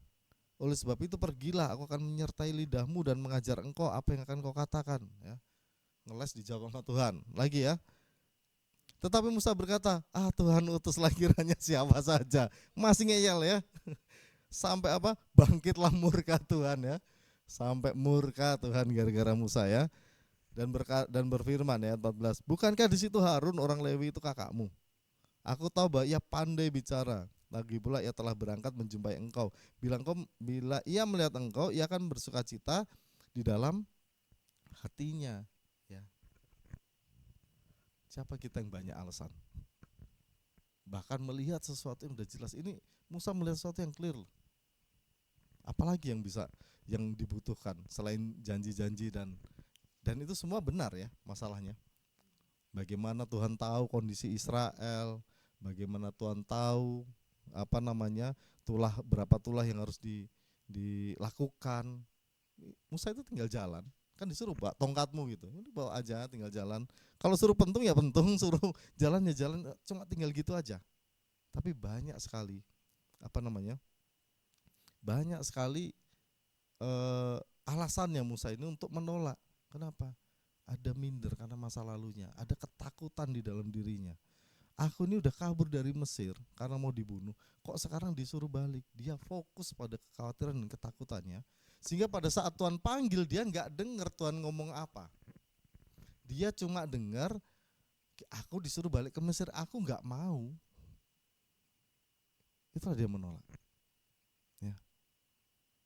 Oleh sebab itu pergilah, aku akan menyertai lidahmu dan mengajar engkau apa yang akan kau katakan, ya. Ngeles dijawab sama Tuhan. Lagi, ya. Tetapi Musa berkata, Tuhan utuslah kiranya siapa saja. Masih ngeyel, ya. Sampai apa? Bangkitlah murka Tuhan, ya. Sampai murka Tuhan gara-gara Musa, ya. Dan berfirman, ya, 14. Bukankah di situ Harun orang Lewi itu kakakmu? Aku tahu bahwa ia pandai bicara. Lagi pula ia telah berangkat menjumpai engkau. Bila ia melihat engkau, ia akan bersukacita di dalam hatinya, ya. Siapa kita yang banyak alasan? Bahkan melihat sesuatu yang sudah jelas. Ini Musa melihat sesuatu yang clear. Apalagi yang dibutuhkan selain janji-janji dan itu semua benar, ya, masalahnya. Bagaimana Tuhan tahu kondisi Israel? Bagaimana Tuhan tahu berapa tulah yang harus dilakukan. Musa itu tinggal jalan, kan disuruh bawa tongkatmu gitu, ini bawa aja, tinggal jalan. Kalau suruh pentung ya pentung, suruh jalan ya jalan, cuma tinggal gitu aja. Tapi banyak sekali banyak sekali alasannya Musa ini untuk menolak. Kenapa? Ada minder karena masa lalunya, ada ketakutan di dalam dirinya, aku ini udah kabur dari Mesir karena mau dibunuh, kok sekarang disuruh balik. Dia fokus pada kekhawatiran dan ketakutannya, sehingga pada saat Tuhan panggil dia nggak dengar Tuhan ngomong apa. Dia cuma dengar, aku disuruh balik ke Mesir, aku nggak mau. Itulah dia menolak. Ya.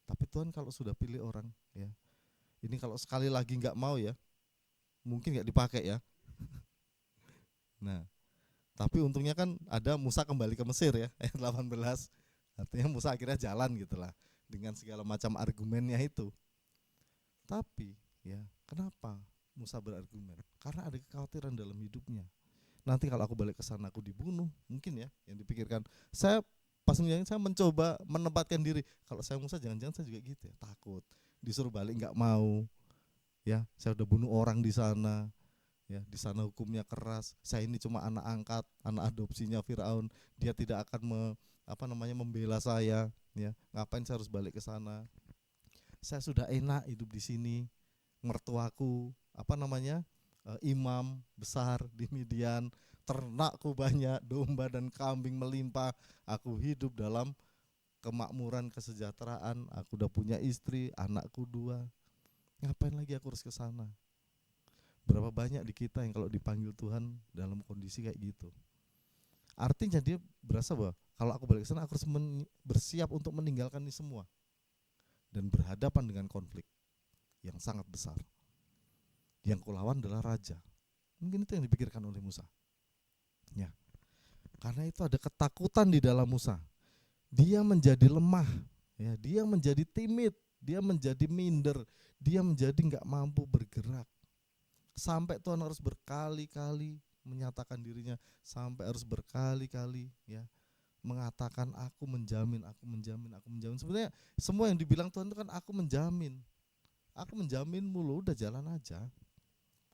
Tapi Tuhan kalau sudah pilih orang, ya, ini kalau sekali lagi nggak mau ya, mungkin nggak dipakai ya. Nah, tapi untungnya kan ada Musa kembali ke Mesir ya, ayat 18. Artinya Musa akhirnya jalan gitulah dengan segala macam argumennya itu. Tapi ya, kenapa Musa berargumen? Karena ada kekhawatiran dalam hidupnya. Nanti kalau aku balik ke sana aku dibunuh, mungkin ya yang dipikirkan. Saya pas saya mencoba menempatkan diri, kalau saya Musa jangan-jangan saya juga gitu ya, takut disuruh balik nggak mau. Ya, saya udah bunuh orang di sana. Ya, di sana hukumnya keras. Saya ini cuma anak angkat, anak adopsinya Firaun. Dia tidak akan membela saya. Ya, ngapain saya harus balik ke sana? Saya sudah enak hidup di sini. Mertuaku imam besar di Midian, ternakku banyak, domba dan kambing melimpah. Aku hidup dalam kemakmuran, kesejahteraan. Aku udah punya istri, anakku 2. Ngapain lagi aku harus ke sana? Berapa banyak di kita yang kalau dipanggil Tuhan dalam kondisi kayak gitu. Artinya dia berasa bahwa kalau aku balik ke sana aku harus bersiap untuk meninggalkan ini semua dan berhadapan dengan konflik yang sangat besar. Yang kulawan adalah raja. Mungkin itu yang dipikirkan oleh Musa. Ya. Karena itu ada ketakutan di dalam Musa. Dia menjadi lemah, ya, dia menjadi timid, dia menjadi minder, dia menjadi enggak mampu bergerak. Sampai Tuhan harus berkali-kali menyatakan dirinya, sampai harus berkali-kali ya mengatakan aku menjamin. Sebenarnya semua yang dibilang Tuhan itu kan aku menjaminmu, lo udah jalan aja.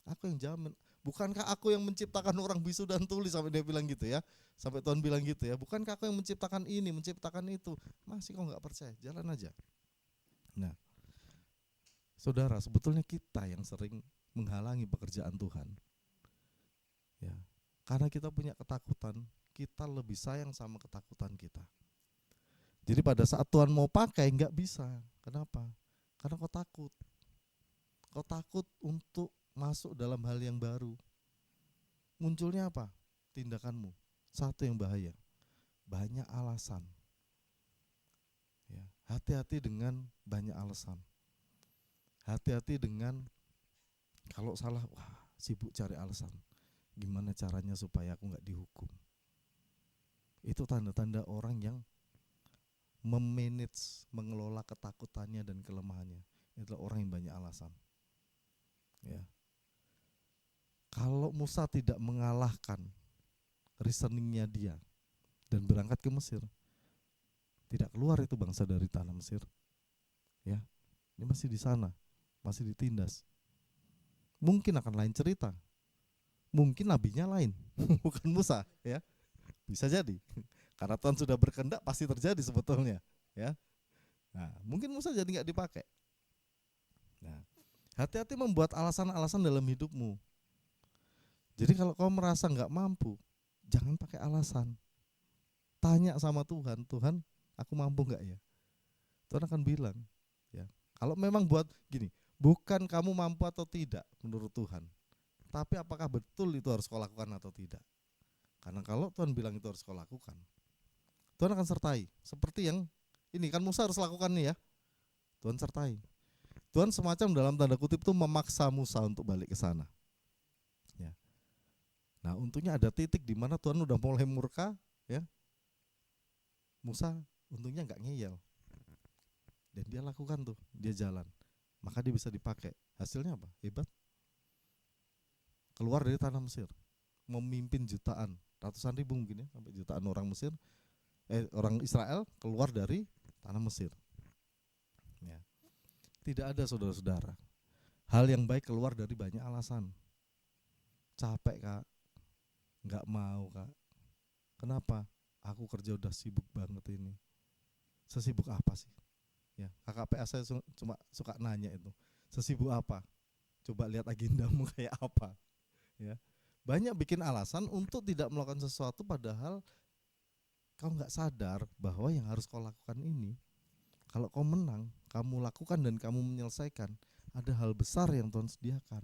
Aku yang jamin. Bukankah aku yang menciptakan orang bisu dan tuli, sampai dia bilang gitu ya. Sampai Tuhan bilang gitu ya. Bukankah aku yang menciptakan ini, menciptakan itu? Masih kau enggak percaya? Jalan aja. Nah, saudara, sebetulnya kita yang sering menghalangi pekerjaan Tuhan. Ya, karena kita punya ketakutan, kita lebih sayang sama ketakutan kita. Jadi pada saat Tuhan mau pakai nggak bisa. Kenapa? Karena kau takut. Kau takut untuk masuk dalam hal yang baru. Munculnya apa? Tindakanmu. Satu yang bahaya, banyak alasan. Ya, hati-hati dengan banyak alasan. Hati-hati dengan kalau salah, sibuk cari alasan. Gimana caranya supaya aku gak dihukum? Itu tanda-tanda orang yang memanage, mengelola ketakutannya dan kelemahannya. Itulah orang yang banyak alasan. Ya. Kalau Musa tidak mengalahkan reasoningnya dia dan berangkat ke Mesir, tidak keluar itu bangsa dari tanah Mesir. Ya, ini masih di sana, masih ditindas. Mungkin akan lain cerita. Mungkin nabinya lain, bukan Musa, ya. Bisa jadi. Karena Tuhan sudah berkehendak pasti terjadi sebetulnya, ya. Nah, mungkin Musa jadi enggak dipakai. Nah, hati-hati membuat alasan-alasan dalam hidupmu. Jadi kalau kau merasa enggak mampu, jangan pakai alasan. Tanya sama Tuhan, Tuhan, aku mampu enggak ya? Tuhan akan bilang, ya. Kalau memang buat gini, bukan kamu mampu atau tidak menurut Tuhan, tapi apakah betul itu harus kau lakukan atau tidak. Karena kalau Tuhan bilang itu harus kau lakukan, Tuhan akan sertai. Seperti yang ini kan Musa harus lakukan nih ya, Tuhan sertai. Tuhan semacam dalam tanda kutip itu memaksa Musa untuk balik ke sana. Ya. Nah, untungnya ada titik di mana Tuhan udah mulai murka, ya. Musa untungnya nggak ngeyel, dan dia lakukan tuh, dia jalan. Maka dia bisa dipakai. Hasilnya apa? Hebat. Keluar dari tanah Mesir, memimpin jutaan, ratusan ribu mungkin ya, sampai jutaan orang Mesir, orang Israel keluar dari tanah Mesir. Ya. Tidak ada saudara-saudara hal yang baik keluar dari banyak alasan. Capek kak, nggak mau kak. Kenapa? Aku kerja udah sibuk banget ini. Sesibuk apa sih? Ya, KKPA saya cuma suka nanya itu, sesibuk apa? Coba lihat agendamu kayak apa, ya. Banyak bikin alasan untuk tidak melakukan sesuatu padahal kau nggak sadar bahwa yang harus kau lakukan ini, kalau kau menang, kamu lakukan dan kamu menyelesaikan, ada hal besar yang Tuhan sediakan.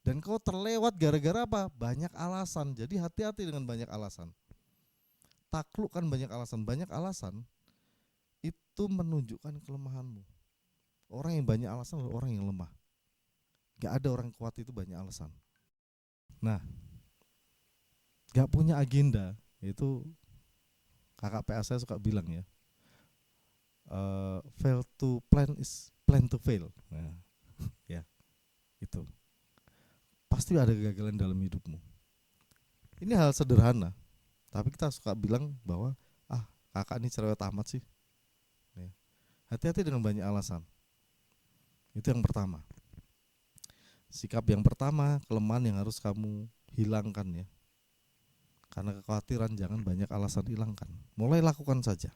Dan kau terlewat gara-gara apa? Banyak alasan. Jadi hati-hati dengan banyak alasan. Taklukkan banyak alasan. Banyak alasan itu menunjukkan kelemahanmu. Orang yang banyak alasan adalah orang yang lemah. Gak ada orang kuat itu banyak alasan. Nah, gak punya agenda, itu kakak PA saya suka bilang ya, fail to plan is plan to fail. Nah, ya itu pasti ada kegagalan dalam hidupmu. Ini hal sederhana, tapi kita suka bilang bahwa kakak ini cerewet amat sih. Ya. Hati-hati dengan banyak alasan. Itu yang pertama. Sikap yang pertama, kelemahan yang harus kamu hilangkan ya. Karena kekhawatiran, jangan banyak alasan, hilangkan. Mulai lakukan saja.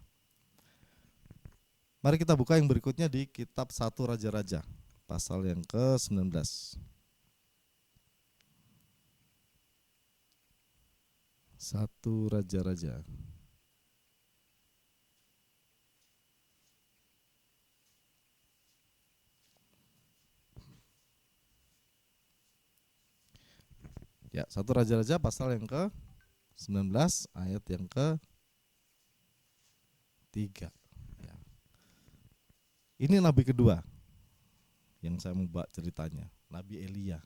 Mari kita buka yang berikutnya di kitab 1 Raja-Raja, pasal yang ke-19. 1 Raja-Raja. Ya, 1 Raja-Raja pasal yang ke-19 ayat yang ke-3. Ya. Ini nabi kedua yang saya mau bawa ceritanya, Nabi Elia.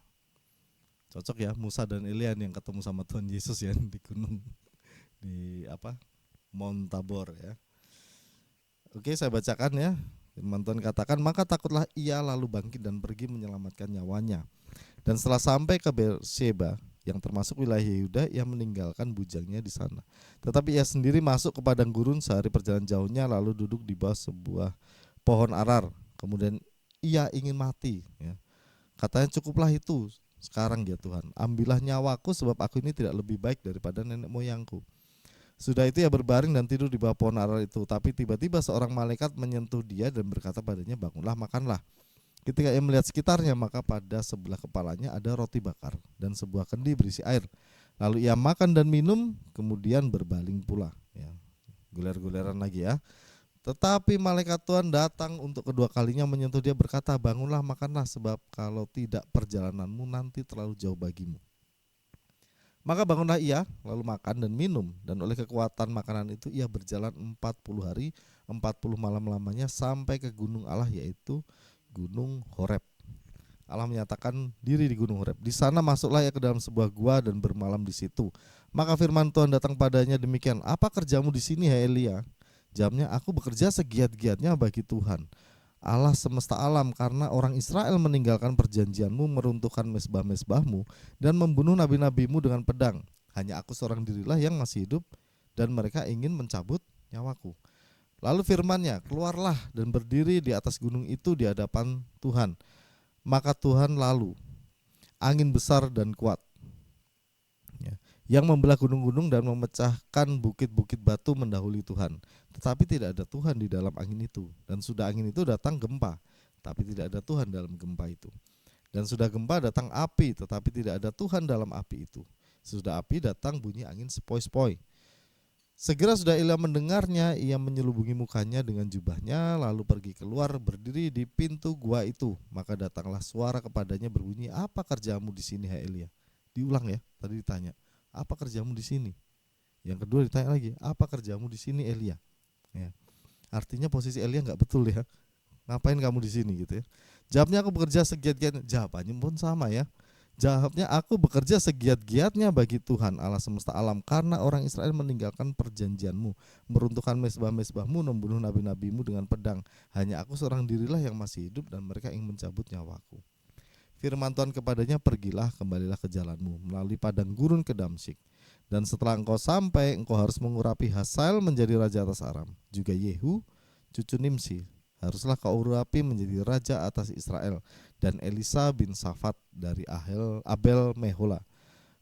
Cocok ya, Musa dan Elia yang ketemu sama Tuhan Yesus ya di gunung di Mount Tabor ya. Oke, saya bacakan ya. Firman Tuhan katakan, maka takutlah ia lalu bangkit dan pergi menyelamatkan nyawanya. Dan setelah sampai ke Beersheba yang termasuk wilayah Yehuda, ia meninggalkan bujangnya di sana. Tetapi ia sendiri masuk ke padang gurun sehari perjalanan jauhnya, lalu duduk di bawah sebuah pohon arar. Kemudian ia ingin mati ya. Katanya, cukuplah itu sekarang ya Tuhan, ambillah nyawaku sebab aku ini tidak lebih baik daripada nenek moyangku. Sudah itu ia berbaring dan tidur di bawah pohon arar itu. Tapi tiba-tiba seorang malaikat menyentuh dia dan berkata padanya, bangunlah, makanlah. Ketika ia melihat sekitarnya, maka pada sebelah kepalanya ada roti bakar dan sebuah kendi berisi air. Lalu ia makan dan minum, kemudian berbaling pula ya. Guler-guleran lagi ya. Tetapi malaikat Tuhan datang untuk kedua kalinya menyentuh dia, berkata, bangunlah, makanlah, sebab kalau tidak perjalananmu nanti terlalu jauh bagimu. Maka bangunlah ia, lalu makan dan minum, dan oleh kekuatan makanan itu ia berjalan 40 hari 40 malam lamanya sampai ke gunung Allah, yaitu Gunung Horeb. Allah menyatakan diri di Gunung Horeb. Di sana masuklah ia ke dalam sebuah gua dan bermalam di situ. Maka firman Tuhan datang padanya demikian, apa kerjamu di sini, hai Elia? Jamnya, aku bekerja segiat-giatnya bagi Tuhan Allah semesta alam, karena orang Israel meninggalkan perjanjianmu, meruntuhkan mesbah-mesbahmu, dan membunuh nabi-nabimu dengan pedang. Hanya aku seorang dirilah yang masih hidup, dan mereka ingin mencabut nyawaku. Lalu firman-Nya, keluarlah dan berdiri di atas gunung itu di hadapan Tuhan. Maka Tuhan lalu, angin besar dan kuat ya, yang membelah gunung-gunung dan memecahkan bukit-bukit batu mendahului Tuhan. Tetapi tidak ada Tuhan di dalam angin itu. Dan sudah angin itu datang gempa, tapi tidak ada Tuhan dalam gempa itu. Dan sudah gempa datang api, tetapi tidak ada Tuhan dalam api itu. Sudah api datang bunyi angin sepoi-sepoi. Segera sudah Elia mendengarnya, ia menyelubungi mukanya dengan jubahnya, lalu pergi keluar berdiri di pintu gua itu. Maka datanglah suara kepadanya berbunyi, apa kerjamu di sini, hai Elia? Diulang ya, tadi ditanya, apa kerjamu di sini? Yang kedua ditanya lagi, apa kerjamu di sini, Elia? Ya. Artinya posisi Elia nggak betul ya. Ngapain kamu di sini gitu ya? Jawabnya, aku bekerja segiat-giatnya. Jawabannya pun sama ya. Jawabnya, aku bekerja segiat-giatnya bagi Tuhan Allah semesta alam, karena orang Israel meninggalkan perjanjianmu, meruntuhkan mesbah-mesbahmu, membunuh nabi-nabimu dengan pedang. Hanya aku seorang dirilah yang masih hidup, dan mereka ingin mencabut nyawaku. Firman Tuhan kepadanya, pergilah, kembalilah ke jalanmu melalui padang gurun ke Damsyik. Dan setelah engkau sampai, engkau harus mengurapi Hazael menjadi raja atas Aram. Juga Yehu, cucu Nimsi, haruslah kau urapi menjadi raja atas Israel. Dan Elisa bin Safat dari Abel Mehola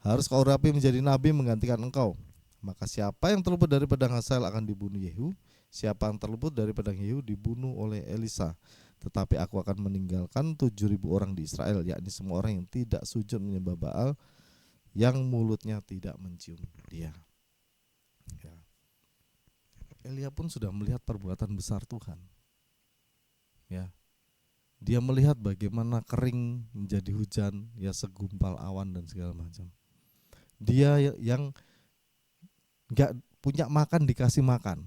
harus kau urapi menjadi nabi menggantikan engkau. Maka siapa yang terluput dari pedang Hazael akan dibunuh Yehu, siapa yang terluput dari pedang Yehu dibunuh oleh Elisa. Tetapi aku akan meninggalkan 7.000 orang di Israel, yakni semua orang yang tidak sujud menyembah Baal, yang mulutnya tidak mencium dia. Ya. Elia pun sudah melihat perbuatan besar Tuhan. Ya. Dia melihat bagaimana kering menjadi hujan, ya segumpal awan dan segala macam. Dia yang gak punya makan dikasih makan,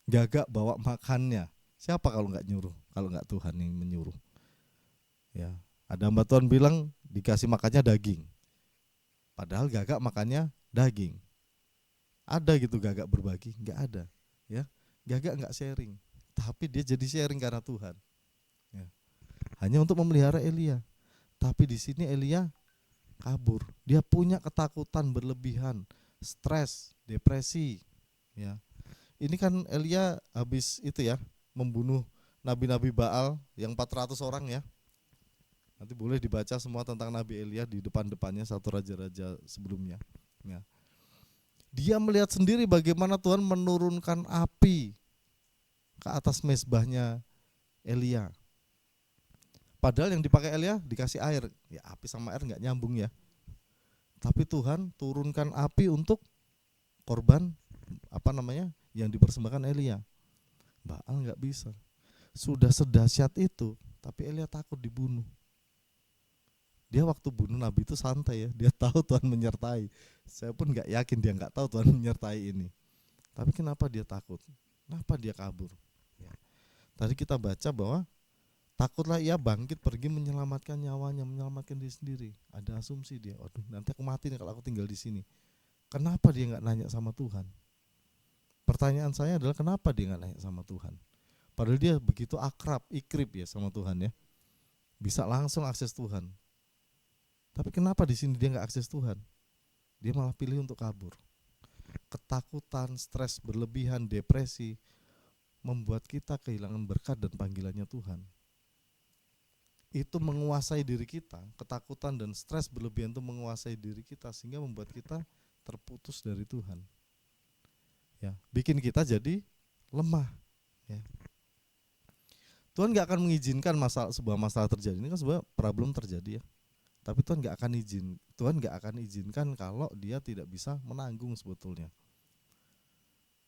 gagak bawa makannya. Siapa kalau nggak nyuruh? Kalau nggak Tuhan yang menyuruh. Ya, ada hamba Tuhan bilang dikasih makannya daging, padahal gagak makannya daging. Ada gitu gagak berbagi? Nggak ada. Ya, gagak nggak sharing, tapi dia jadi sharing karena Tuhan. Ya. Hanya untuk memelihara Elia. Tapi di sini Elia kabur. Dia punya ketakutan berlebihan, stres, depresi. Ya. Ini kan Elia habis itu ya, membunuh nabi-nabi Baal yang 400 orang ya. Nanti boleh dibaca semua tentang Nabi Elia di depan-depannya satu raja-raja sebelumnya. Ya. Dia melihat sendiri bagaimana Tuhan menurunkan api ke atas mezbahnya Elia. Padahal yang dipakai Elia dikasih air, ya api sama air nggak nyambung ya. Tapi Tuhan turunkan api untuk korban yang dipersembahkan Elia. Baal nggak bisa. Sudah sedahsyat itu, tapi Elia takut dibunuh. Dia waktu bunuh nabi itu santai ya, dia tahu Tuhan menyertai. Saya pun nggak yakin dia nggak tahu Tuhan menyertai ini. Tapi kenapa dia takut? Kenapa dia kabur? Ya. Tadi kita baca bahwa takutlah ia bangkit pergi menyelamatkan nyawanya, menyelamatkan diri sendiri. Ada asumsi dia, aduh nanti aku mati nih kalau aku tinggal di sini. Kenapa dia nggak nanya sama Tuhan? Pertanyaan saya adalah kenapa dia nggak nanya sama Tuhan? Padahal dia begitu akrab, ikrip ya sama Tuhan ya, bisa langsung akses Tuhan. Tapi kenapa di sini dia nggak akses Tuhan? Dia malah pilih untuk kabur. Ketakutan, stres berlebihan, depresi membuat kita kehilangan berkat dan panggilannya Tuhan. Itu menguasai diri kita, ketakutan dan stres berlebihan itu menguasai diri kita sehingga membuat kita terputus dari Tuhan. Ya, bikin kita jadi lemah. Ya. Tuhan nggak akan mengizinkan sebuah masalah terjadi. Ini kan sebuah problem terjadi ya. Tapi Tuhan nggak akan izinkan kalau dia tidak bisa menanggung sebetulnya.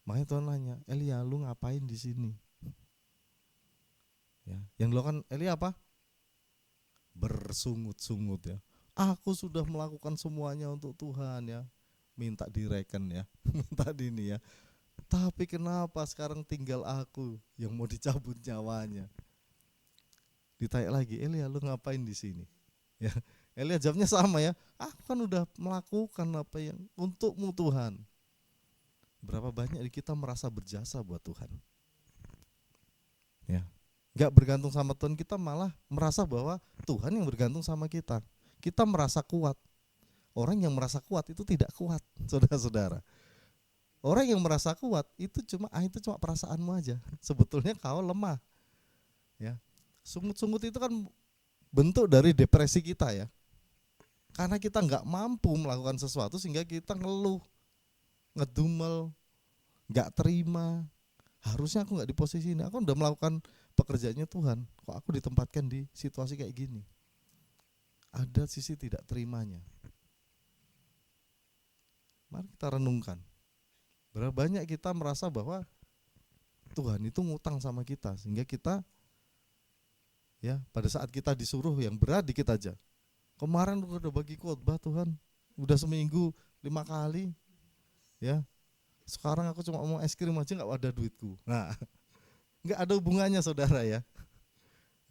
Makanya Tuhan nanya, Elia, lu ngapain di sini? Ya, yang dilakukan Elia apa? Bersungut-sungut ya. Aku sudah melakukan semuanya untuk Tuhan ya. Minta direken ya, minta dini ya. Tapi kenapa sekarang tinggal aku yang mau dicabut nyawanya? Ditanya lagi, Elia lu ngapain di sini? Ya, Elia jawabnya sama ya. Aku kan udah melakukan apa yang untukmu Tuhan. Berapa banyak kita merasa berjasa buat Tuhan? Ya. Gak bergantung sama Tuhan, kita malah merasa bahwa Tuhan yang bergantung sama kita. Kita merasa kuat. Orang yang merasa kuat itu tidak kuat, saudara-saudara. Orang yang merasa kuat itu cuma perasaanmu aja. Sebetulnya kau lemah. Ya. Sungut-sungut itu kan bentuk dari depresi kita ya. Karena kita nggak mampu melakukan sesuatu sehingga kita ngeluh, ngedumel, nggak terima. Harusnya aku nggak di posisi ini. Aku udah melakukan pekerjaannya Tuhan. Kok aku ditempatkan di situasi kayak gini? Ada sisi tidak terimanya. Mari kita renungkan. Berapa banyak kita merasa bahwa Tuhan itu ngutang sama kita sehingga kita ya pada saat kita disuruh yang berat dikit aja. Kemarin udah bagi khotbah Tuhan, udah seminggu 5 kali, ya. Sekarang aku cuma mau es krim aja nggak ada duitku. Nah, nggak ada hubungannya saudara ya.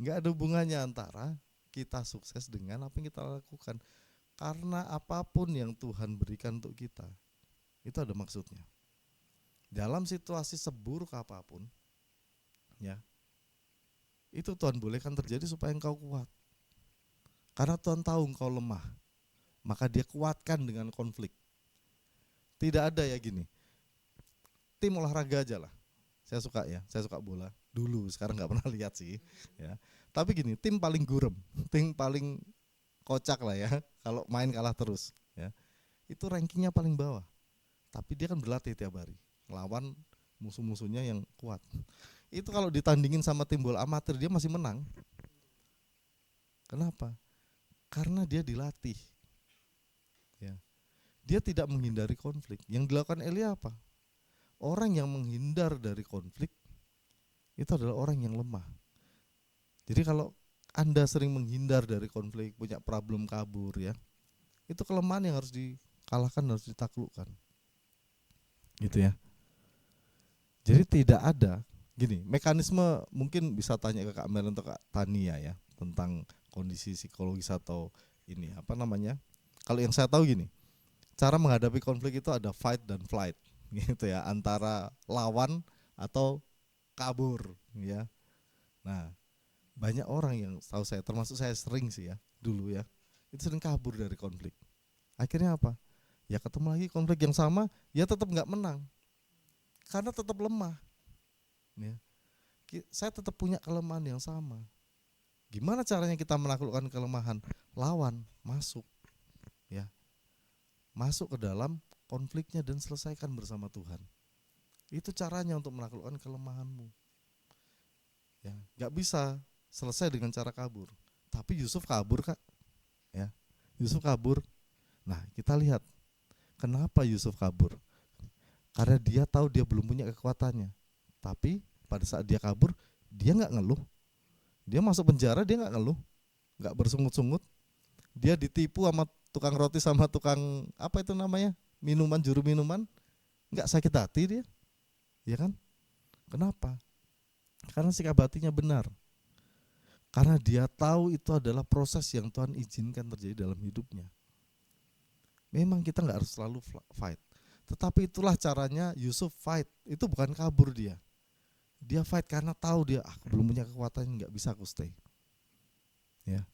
Nggak ada hubungannya antara kita sukses dengan apa yang kita lakukan. Karena apapun yang Tuhan berikan untuk kita, itu ada maksudnya. Dalam situasi seburuk apapun, ya, itu Tuhan bolehkan terjadi supaya engkau kuat. Karena Tuhan tahu engkau lemah, maka dia kuatkan dengan konflik. Tidak ada ya gini, tim olahraga aja lah. Saya suka bola dulu, sekarang nggak pernah lihat sih. Ya. Tapi gini, tim paling gurem, tim paling kocak lah ya. Kalau main kalah terus, ya, itu rankingnya paling bawah. Tapi dia kan berlatih tiap hari, lawan musuh-musuhnya yang kuat. Itu kalau ditandingin sama tim bola amatir dia masih menang. Kenapa? Karena dia dilatih. Dia tidak menghindari konflik. Yang dilakukan Elia apa? Orang yang menghindar dari konflik itu adalah orang yang lemah. Jadi kalau Anda sering menghindar dari konflik, punya problem kabur ya, itu kelemahan yang harus dikalahkan, harus ditaklukkan. Gitu ya. Jadi tidak ada gini, mekanisme mungkin bisa tanya ke Kak Mel atau Kak Tania ya tentang kondisi psikologis atau ini apa namanya. Kalau yang saya tahu gini, cara menghadapi konflik itu ada fight dan flight gitu ya, antara lawan atau kabur ya. Nah, banyak orang yang tahu saya, termasuk saya sering sih ya dulu ya, itu sering kabur dari konflik. Akhirnya apa? Ya ketemu lagi konflik yang sama, ya tetap nggak menang karena tetap lemah. Ya. Saya tetap punya kelemahan yang sama. Gimana caranya kita menaklukkan kelemahan? Lawan, masuk, ya, masuk ke dalam konfliknya dan selesaikan bersama Tuhan. Itu caranya untuk menaklukkan kelemahanmu. Ya, nggak bisa selesai dengan cara kabur. Tapi Yusuf kabur, Kak. Ya, Yusuf kabur. Nah, kita lihat kenapa Yusuf kabur. Karena dia tahu dia belum punya kekuatannya. Tapi pada saat dia kabur, dia nggak ngeluh. Dia masuk penjara, dia nggak ngeluh, nggak bersungut-sungut. Dia ditipu sama tukang roti sama tukang apa itu namanya, minuman, juru minuman, nggak sakit hati dia, ya kan? Kenapa? Karena sikap hatinya benar. Karena dia tahu itu adalah proses yang Tuhan izinkan terjadi dalam hidupnya. Memang kita nggak harus selalu fight, tetapi itulah caranya Yusuf fight. Itu bukan kabur dia. Dia fight karena tahu dia aku belum punya kekuatan, nggak bisa aku stay. Ya.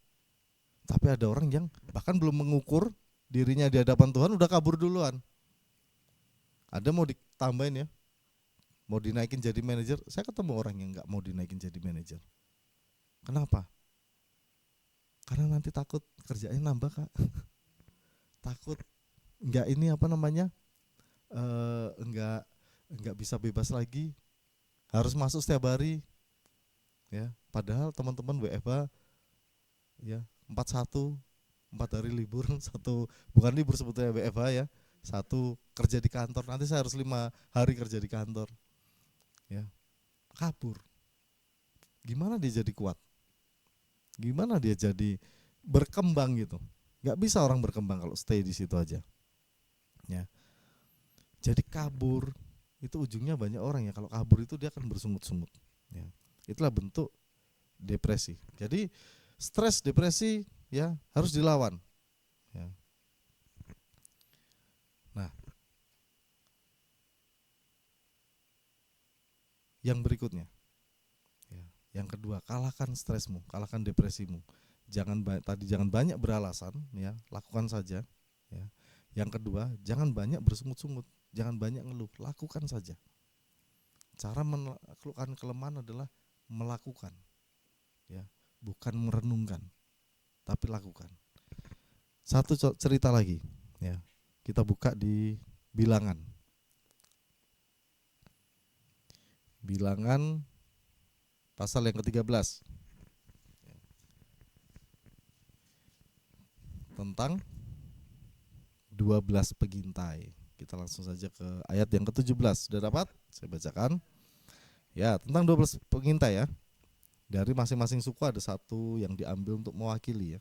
Tapi ada orang yang bahkan belum mengukur dirinya di hadapan Tuhan udah kabur duluan. Ada mau ditambahin ya, mau dinaikin jadi manajer. Saya ketemu orang yang nggak mau dinaikin jadi manajer. Kenapa? Karena nanti takut kerjanya nambah, Kak. Takut nggak ini apa namanya, nggak bisa bebas lagi. Harus masuk setiap hari, ya. Padahal teman-teman WFH, ya 4 hari libur, satu bukan libur sebetulnya WFH ya, 1 kerja di kantor. Nanti saya harus 5 hari kerja di kantor, ya. Kabur. Gimana dia jadi kuat? Gimana dia jadi berkembang gitu? Gak bisa orang berkembang kalau stay di situ aja, ya. Jadi kabur. Itu ujungnya banyak orang ya kalau kabur itu dia akan bersungut-sungut. Ya. Itulah bentuk depresi. Jadi stres, depresi ya harus dilawan. Ya. Nah, yang berikutnya, ya, yang kedua, kalahkan stresmu, kalahkan depresimu. Jangan banyak beralasan, ya, lakukan saja. Ya. Yang kedua, jangan banyak bersungut-sungut. Jangan banyak ngeluh, lakukan saja. Cara menaklukkan kelemahan adalah melakukan, ya, bukan merenungkan, tapi lakukan. Satu cerita lagi, ya, kita buka di Bilangan. Bilangan pasal yang ke-13 tentang 12 pegintai. Kita langsung saja ke ayat yang ke-17. Sudah dapat? Saya bacakan. Ya, tentang 12 pengintai ya. Dari masing-masing suku ada 1 yang diambil untuk mewakili ya.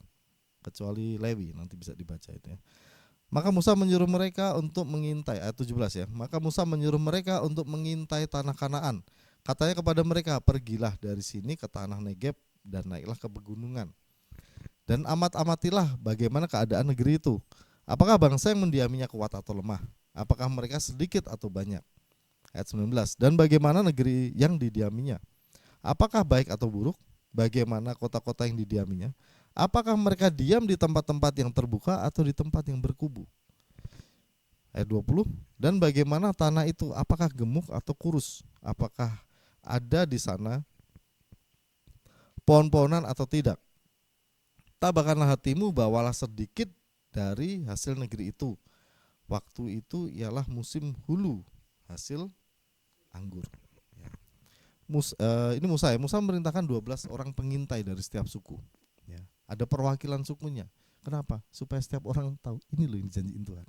Kecuali Lewi, nanti bisa dibaca itu ya. Maka Musa menyuruh mereka untuk mengintai, ayat 17 ya. Maka Musa menyuruh mereka untuk mengintai tanah Kanaan. Katanya kepada mereka, pergilah dari sini ke tanah Negeb dan naiklah ke pegunungan. Dan amatilah bagaimana keadaan negeri itu. Apakah bangsa yang mendiaminya kuat atau lemah? Apakah mereka sedikit atau banyak? Ayat 19. Dan bagaimana negeri yang didiaminya? Apakah baik atau buruk? Bagaimana kota-kota yang didiaminya? Apakah mereka diam di tempat-tempat yang terbuka atau di tempat yang berkubu? Ayat 20. Dan bagaimana tanah itu? Apakah gemuk atau kurus? Apakah ada di sana pohon-pohonan atau tidak? Tabahkanlah hatimu, bawalah sedikit dari hasil negeri itu. Waktu itu ialah musim hulu hasil anggur. Ini Musa ya. Musa memerintahkan 12 orang pengintai dari setiap suku. Ya. Ada perwakilan sukunya. Kenapa? Supaya setiap orang tahu ini loh yang dijanjiin Tuhan.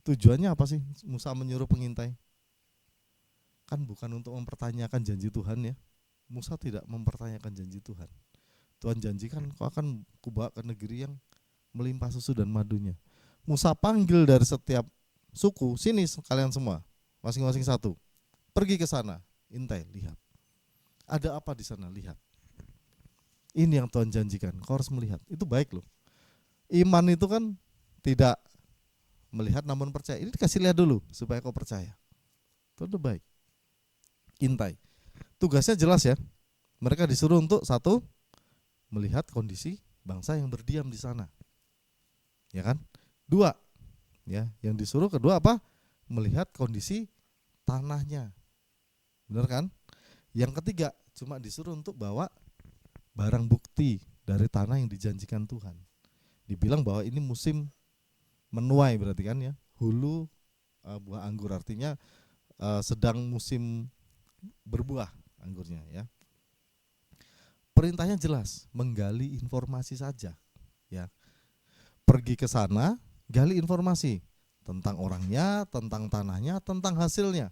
Tujuannya apa sih Musa menyuruh pengintai? Kan bukan untuk mempertanyakan janji Tuhan ya. Musa tidak mempertanyakan janji Tuhan. Tuhan janjikan kau akan kubawa ke negeri yang melimpah susu dan madunya. Musa panggil dari setiap suku, sini kalian semua, masing-masing satu. Pergi ke sana, intai, lihat. Ada apa di sana, lihat. Ini yang Tuhan janjikan, kau harus melihat. Itu baik loh. Iman itu kan tidak melihat namun percaya. Ini dikasih lihat dulu supaya kau percaya. Itu udah baik. Intai. Tugasnya jelas ya. Mereka disuruh untuk satu, melihat kondisi bangsa yang berdiam di sana. Ya kan? Dua, ya, yang disuruh kedua apa? Melihat kondisi tanahnya. Benar kan? Yang ketiga, cuma disuruh untuk bawa barang bukti dari tanah yang dijanjikan Tuhan. Dibilang bahwa ini musim menuai berarti kan ya. Hulu buah anggur artinya sedang musim berbuah anggurnya ya. Perintahnya jelas, menggali informasi saja ya. Pergi ke sana, gali informasi tentang orangnya, tentang tanahnya, tentang hasilnya.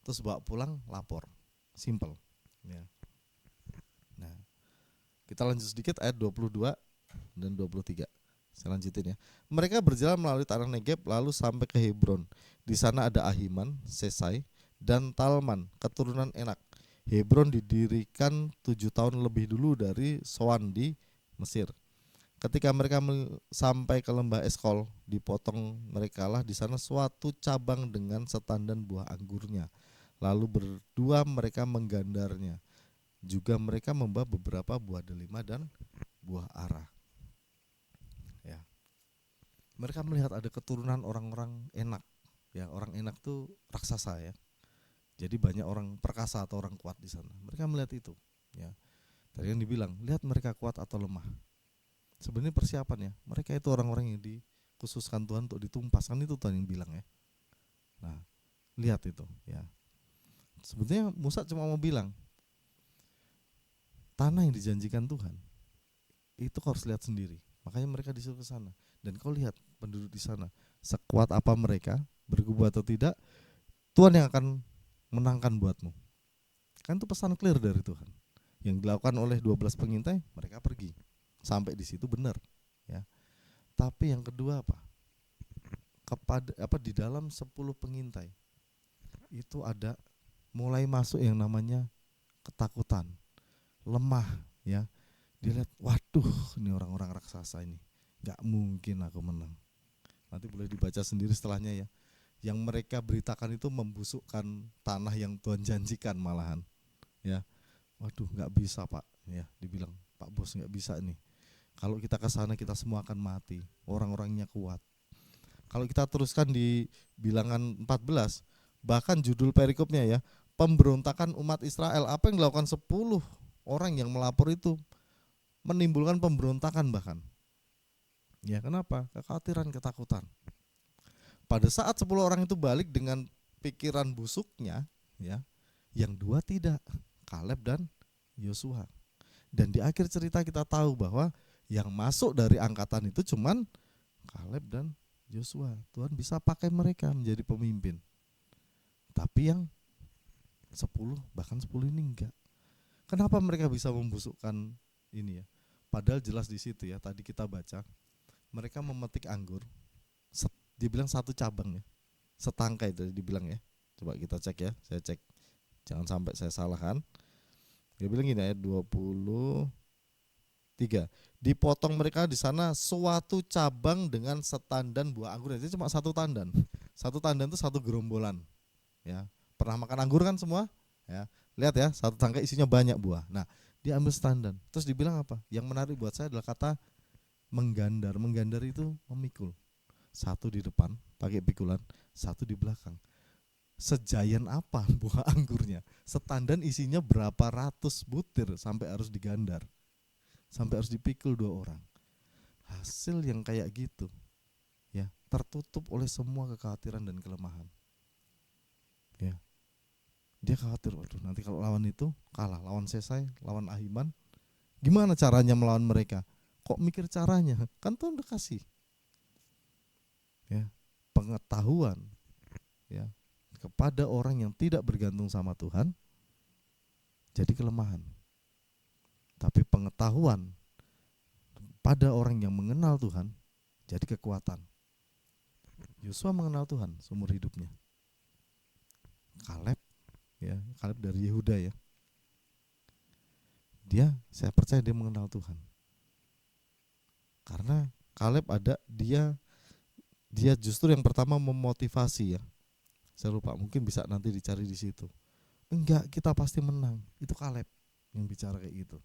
Terus bawa pulang lapor. Simple ya. Nah, kita lanjut sedikit ayat 22 dan 23. Saya lanjutin ya. Mereka berjalan melalui tanah Negeb lalu sampai ke Hebron. Di sana ada Ahiman, Sesai, dan Talman, keturunan Enak. Hebron didirikan 7 tahun lebih dulu dari Soan di Mesir. Ketika mereka sampai ke lembah Eskol, dipotong merekalah di sana suatu cabang dengan setandan buah anggurnya. Lalu berdua mereka menggandarnya. Juga mereka membawa beberapa buah delima dan buah ara. Ya. Mereka melihat ada keturunan orang-orang Enak. Ya, orang Enak itu raksasa ya. Jadi banyak orang perkasa atau orang kuat di sana. Mereka melihat itu. Ya. Tadi yang dibilang, lihat mereka kuat atau lemah. Sebenarnya persiapan ya. Mereka itu orang-orang yang dikhususkan Tuhan untuk ditumpas. Kan itu Tuhan yang bilang ya. Nah, lihat itu ya. Sebetulnya Musa cuma mau bilang, tanah yang dijanjikan Tuhan itu kau harus lihat sendiri. Makanya mereka disuruh ke sana. Dan kau lihat penduduk di sana, sekuat apa mereka, berkubu atau tidak, Tuhan yang akan menangkan buatmu. Kan itu pesan clear dari Tuhan. Yang dilakukan oleh 12 pengintai, mereka pergi. Sampai di situ benar, ya. Tapi yang kedua apa? Di dalam 10 pengintai itu ada mulai masuk yang namanya ketakutan, lemah, ya. Dia lihat, waduh, ini orang-orang raksasa ini, nggak mungkin aku menang. Nanti boleh dibaca sendiri setelahnya ya. Yang mereka beritakan itu membusukkan tanah yang Tuhan janjikan malahan, ya. Waduh, nggak bisa Pak, ya. Dibilang, Pak Bos nggak bisa nih. Kalau kita ke sana kita semua akan mati. Orang-orangnya kuat. Kalau kita teruskan di Bilangan 14, bahkan judul perikopnya ya, pemberontakan umat Israel. Apa yang dilakukan 10 orang yang melapor itu menimbulkan pemberontakan bahkan. Ya, kenapa? Kekhawatiran, ketakutan. Pada saat 10 orang itu balik dengan pikiran busuknya, ya, yang 2 tidak, Kaleb dan Yosua. Dan di akhir cerita kita tahu bahwa yang masuk dari angkatan itu cuman Kaleb dan Yosua. Tuhan bisa pakai mereka menjadi pemimpin. Tapi yang 10, bahkan 10 ini enggak. Kenapa mereka bisa membusukkan ini ya? Padahal jelas di situ ya, tadi kita baca. Mereka memetik anggur. Dibilang satu cabang ya. Setangkai tadi dibilang ya. Coba kita cek ya, saya cek. Jangan sampai saya salah kan. Dia bilang gini ayat 23. Dipotong mereka di sana suatu cabang dengan setandan buah anggur. Jadi cuma satu tandan. Satu tandan itu satu gerombolan. Ya. Pernah makan anggur kan semua? Ya. Lihat ya, satu tangkai isinya banyak buah. Nah, dia ambil setandan. Terus dibilang apa? Yang menarik buat saya adalah kata menggandar. Menggandar itu memikul. Satu di depan pakai pikulan, satu di belakang. Sejayan apa buah anggurnya? Setandan isinya berapa ratus butir sampai harus digandar, sampai harus dipikul 2 orang. Hasil yang kayak gitu ya, tertutup oleh semua kekhawatiran dan kelemahan. Ya. Dia khawatir, waduh nanti kalau lawan itu kalah, lawan Sesai, lawan Ahiman, gimana caranya melawan mereka? Kok mikir caranya? Kan Tuhan udah kasih. Ya. pengetahuan ya kepada orang yang tidak bergantung sama Tuhan jadi kelemahan. Tapi pengetahuan pada orang yang mengenal Tuhan jadi kekuatan. Yosua mengenal Tuhan seumur hidupnya. Kaleb dari Yehuda ya. Saya percaya dia mengenal Tuhan. Karena Kaleb dia justru yang pertama memotivasi ya. Saya lupa, mungkin bisa nanti dicari di situ. Enggak, kita pasti menang. Itu Kaleb yang bicara kayak gitu.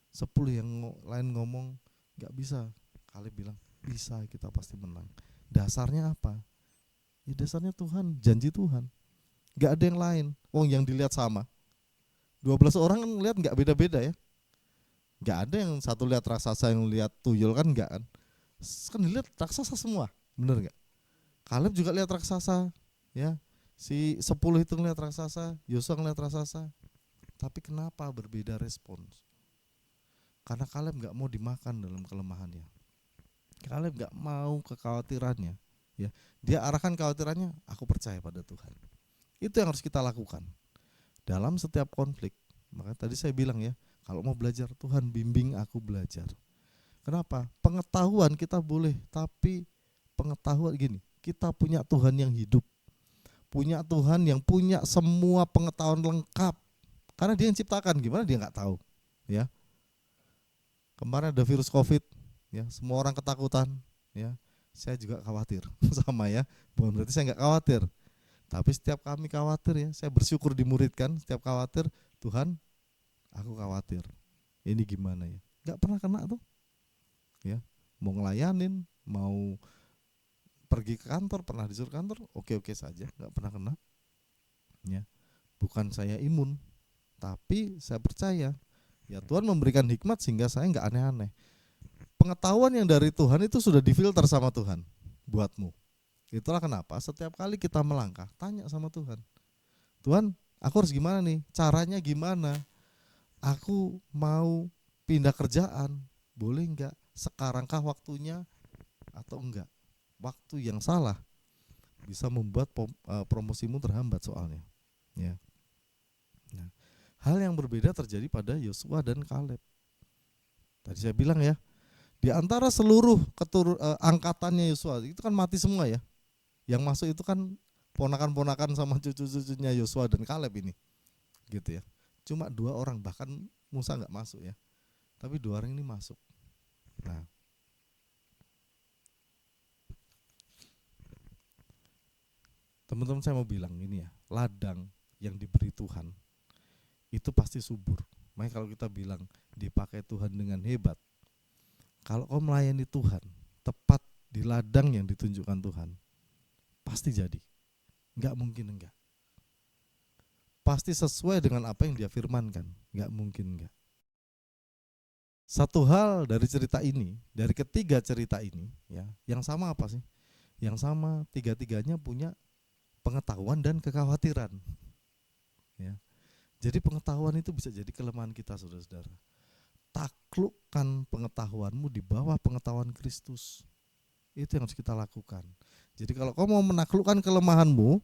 10 yang lain ngomong enggak bisa. Kaleb bilang, bisa, kita pasti menang. Dasarnya apa? Ya dasarnya Tuhan, janji Tuhan. Enggak ada yang lain. Yang dilihat sama. 12 orang kan lihat enggak beda-beda ya. Enggak ada yang satu lihat raksasa, yang lihat tuyul kan enggak kan. Kan dilihat raksasa semua, bener enggak? Kaleb juga lihat raksasa ya. Si 10 itu ngeliat raksasa, Yosua ngeliat raksasa. Tapi kenapa berbeda respons? Karena Kaleb gak mau dimakan dalam kelemahannya. Kaleb gak mau kekhawatirannya ya. Dia arahkan kekhawatirannya, aku percaya pada Tuhan. Itu yang harus kita lakukan dalam setiap konflik. Makanya tadi saya bilang ya, kalau mau belajar, Tuhan bimbing aku belajar. Kenapa? Pengetahuan kita boleh, tapi pengetahuan gini, kita punya Tuhan yang hidup. Punya Tuhan yang punya semua pengetahuan lengkap. Karena dia yang ciptakan, gimana dia gak tahu ya. Kemarin ada virus COVID ya, semua orang ketakutan ya. Saya juga khawatir sama ya. Bukan berarti saya gak khawatir. Tapi setiap kami khawatir ya, saya bersyukur dimuridkan. Setiap khawatir, Tuhan aku khawatir. Ini gimana ya? Gak pernah kena tuh ya. Mau ngelayanin, mau pergi ke kantor, pernah disuruh kantor, oke saja, nggak pernah kena. Ya, bukan saya imun, tapi saya percaya, ya Tuhan memberikan hikmat sehingga saya nggak aneh-aneh. Pengetahuan yang dari Tuhan itu sudah difilter sama Tuhan buatmu. Itulah kenapa setiap kali kita melangkah, tanya sama Tuhan. Tuhan, aku harus gimana nih? Caranya gimana? Aku mau pindah kerjaan, boleh nggak? Sekarangkah waktunya atau enggak? Waktu yang salah bisa membuat promosimu terhambat soalnya ya. Nah, hal yang berbeda terjadi pada Yosua dan Kaleb. Tadi saya bilang ya, di antara seluruh angkatannya Yosua itu kan mati semua ya. Yang masuk itu kan ponakan-ponakan sama cucu-cucunya Yosua dan Kaleb ini gitu ya. Cuma 2 orang, bahkan Musa nggak masuk ya, tapi 2 orang ini masuk. Nah, teman-teman, saya mau bilang ini ya, ladang yang diberi Tuhan itu pasti subur. Makanya kalau kita bilang dipakai Tuhan dengan hebat, kalau kau melayani Tuhan tepat di ladang yang ditunjukkan Tuhan, pasti jadi. Enggak mungkin enggak. Pasti sesuai dengan apa yang dia firmankan, enggak mungkin enggak. Satu hal dari cerita ini, dari ketiga cerita ini ya, yang sama apa sih? Yang sama, tiga-tiganya punya pengetahuan dan kekhawatiran ya. Jadi pengetahuan itu bisa jadi kelemahan kita, saudara-saudara. Taklukkan pengetahuanmu di bawah pengetahuan Kristus. Itu yang harus kita lakukan. Jadi kalau kau mau menaklukkan kelemahanmu,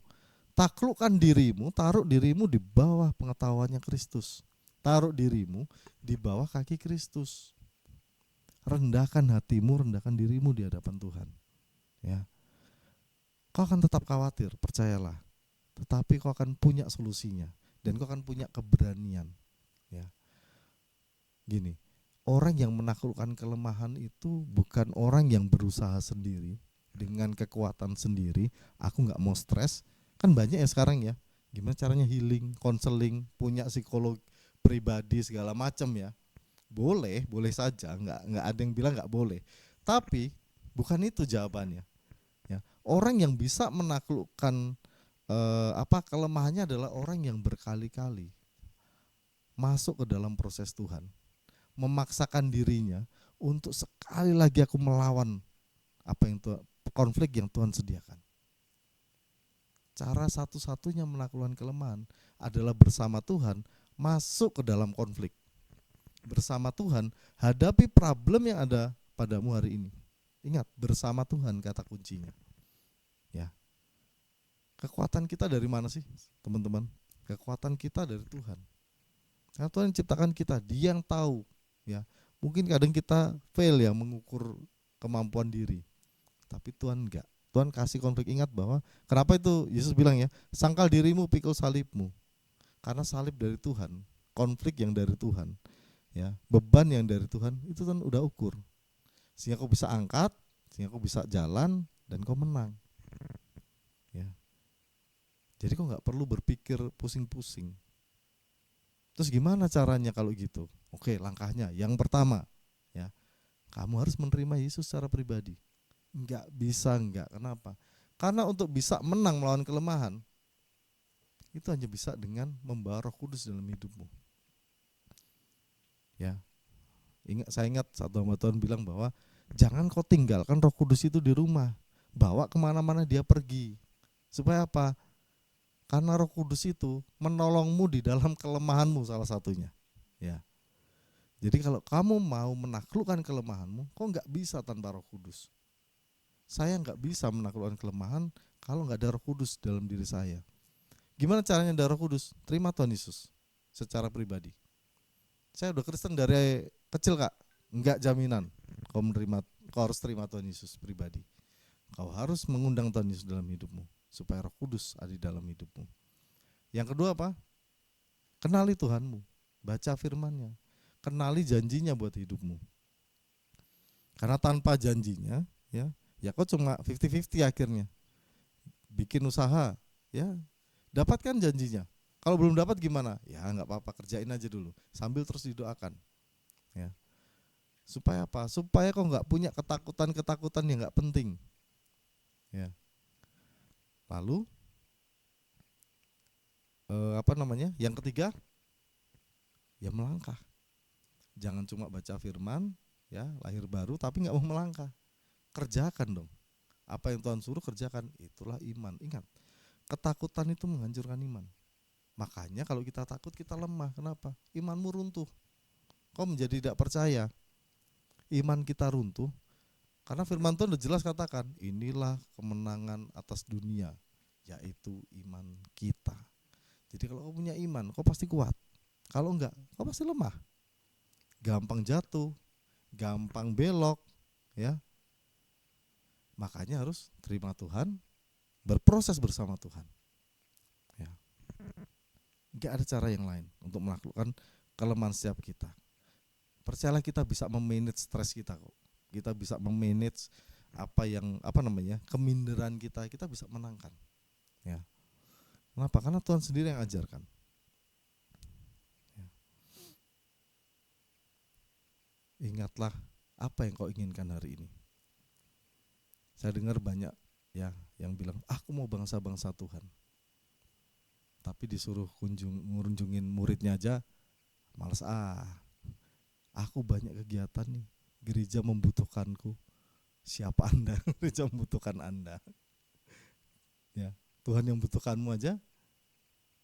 taklukkan dirimu, taruh dirimu di bawah pengetahuannya Kristus. Taruh dirimu di bawah kaki Kristus. Rendahkan hatimu, rendahkan dirimu di hadapan Tuhan ya. Kau akan tetap khawatir, percayalah. Tetapi kau akan punya solusinya dan kau akan punya keberanian ya. Gini, orang yang menaklukkan kelemahan itu bukan orang yang berusaha sendiri dengan kekuatan sendiri. Aku nggak mau stres. Kan banyak ya sekarang ya. Gimana caranya healing, konseling, punya psikolog pribadi segala macam ya. Boleh saja. Nggak ada yang bilang nggak boleh. Tapi bukan itu jawabannya. Ya, orang yang bisa menaklukkan kelemahannya adalah orang yang berkali-kali masuk ke dalam proses Tuhan, memaksakan dirinya untuk sekali lagi aku melawan konflik yang Tuhan sediakan. Cara satu-satunya menaklukkan kelemahan adalah bersama Tuhan masuk ke dalam konflik. Bersama Tuhan hadapi problem yang ada padamu hari ini. Ingat, bersama Tuhan kata kuncinya. Ya. Kekuatan kita dari mana sih, teman-teman? Kekuatan kita dari Tuhan. Karena Tuhan yang ciptakan kita, Dia yang tahu, ya. Mungkin kadang kita fail ya mengukur kemampuan diri, tapi Tuhan enggak. Tuhan kasih konflik. Ingat bahwa kenapa itu Yesus bilang ya, sangkal dirimu, pikul salibmu. Karena salib dari Tuhan, konflik yang dari Tuhan, ya, beban yang dari Tuhan, itu kan udah ukur. Sehingga kau bisa angkat, sehingga kau bisa jalan dan kau menang. Ya. Jadi kau nggak perlu berpikir pusing-pusing. Terus gimana caranya kalau gitu? Oke, langkahnya yang pertama, ya, kamu harus menerima Yesus secara pribadi. Nggak bisa enggak. Kenapa? Karena untuk bisa menang melawan kelemahan, itu hanya bisa dengan membawa Roh Kudus dalam hidupmu. Ya, saya ingat satu hamba Tuhan bilang bahwa jangan kau tinggalkan Roh Kudus itu di rumah, bawa kemana-mana dia pergi. Supaya apa? Karena Roh Kudus itu menolongmu di dalam kelemahanmu salah satunya. Ya. Jadi kalau kamu mau menaklukkan kelemahanmu, kau nggak bisa tanpa Roh Kudus. Saya nggak bisa menaklukkan kelemahan kalau nggak ada Roh Kudus dalam diri saya. Gimana caranya ada Roh Kudus? Terima Tuhan Yesus secara pribadi. Saya udah Kristen dari kecil, Kak. Enggak jaminan kau harus terima Tuhan Yesus pribadi. Kau harus mengundang Tuhan Yesus dalam hidupmu supaya Roh Kudus ada di dalam hidupmu. Yang kedua apa? Kenali Tuhanmu, baca firman-Nya, kenali janjinya buat hidupmu. Karena tanpa janjinya, ya kau cuma 50-50 akhirnya. Bikin usaha, ya, dapatkan janjinya. Kalau belum dapat gimana? Ya nggak apa-apa, kerjain aja dulu sambil terus didoakan. Ya. Supaya apa? Supaya kau nggak punya ketakutan yang nggak penting. Ya. Lalu yang ketiga, ya melangkah. Jangan cuma baca firman, ya, lahir baru tapi nggak mau melangkah. Kerjakan dong. Apa yang Tuhan suruh kerjakan, itulah iman. Ingat, ketakutan itu menghancurkan iman. Makanya kalau kita takut kita lemah. Kenapa? Imanmu runtuh. Kau menjadi tidak percaya. Iman kita runtuh karena firman Tuhan udah jelas katakan, inilah kemenangan atas dunia, yaitu iman kita. Jadi kalau kau punya iman, kau pasti kuat. Kalau enggak, kau pasti lemah. Gampang jatuh, gampang belok, ya. Makanya harus terima Tuhan, berproses bersama Tuhan. Ya. Enggak ada cara yang lain untuk melakukan kelemahan setiap kita. Percayalah kita bisa memanage stres kita kok. Kita bisa memanage keminderan kita bisa menangkan. Ya. Kenapa? Karena Tuhan sendiri yang ajarkan. Ya. Ingatlah apa yang kau inginkan hari ini. Saya dengar banyak ya yang bilang, aku mau bangsa-bangsa Tuhan. Tapi disuruh ngunjungin muridnya aja malas. Aku banyak kegiatan nih. Gereja membutuhkanku. Siapa Anda? Gereja membutuhkan Anda. Ya, Tuhan yang membutuhkanmu aja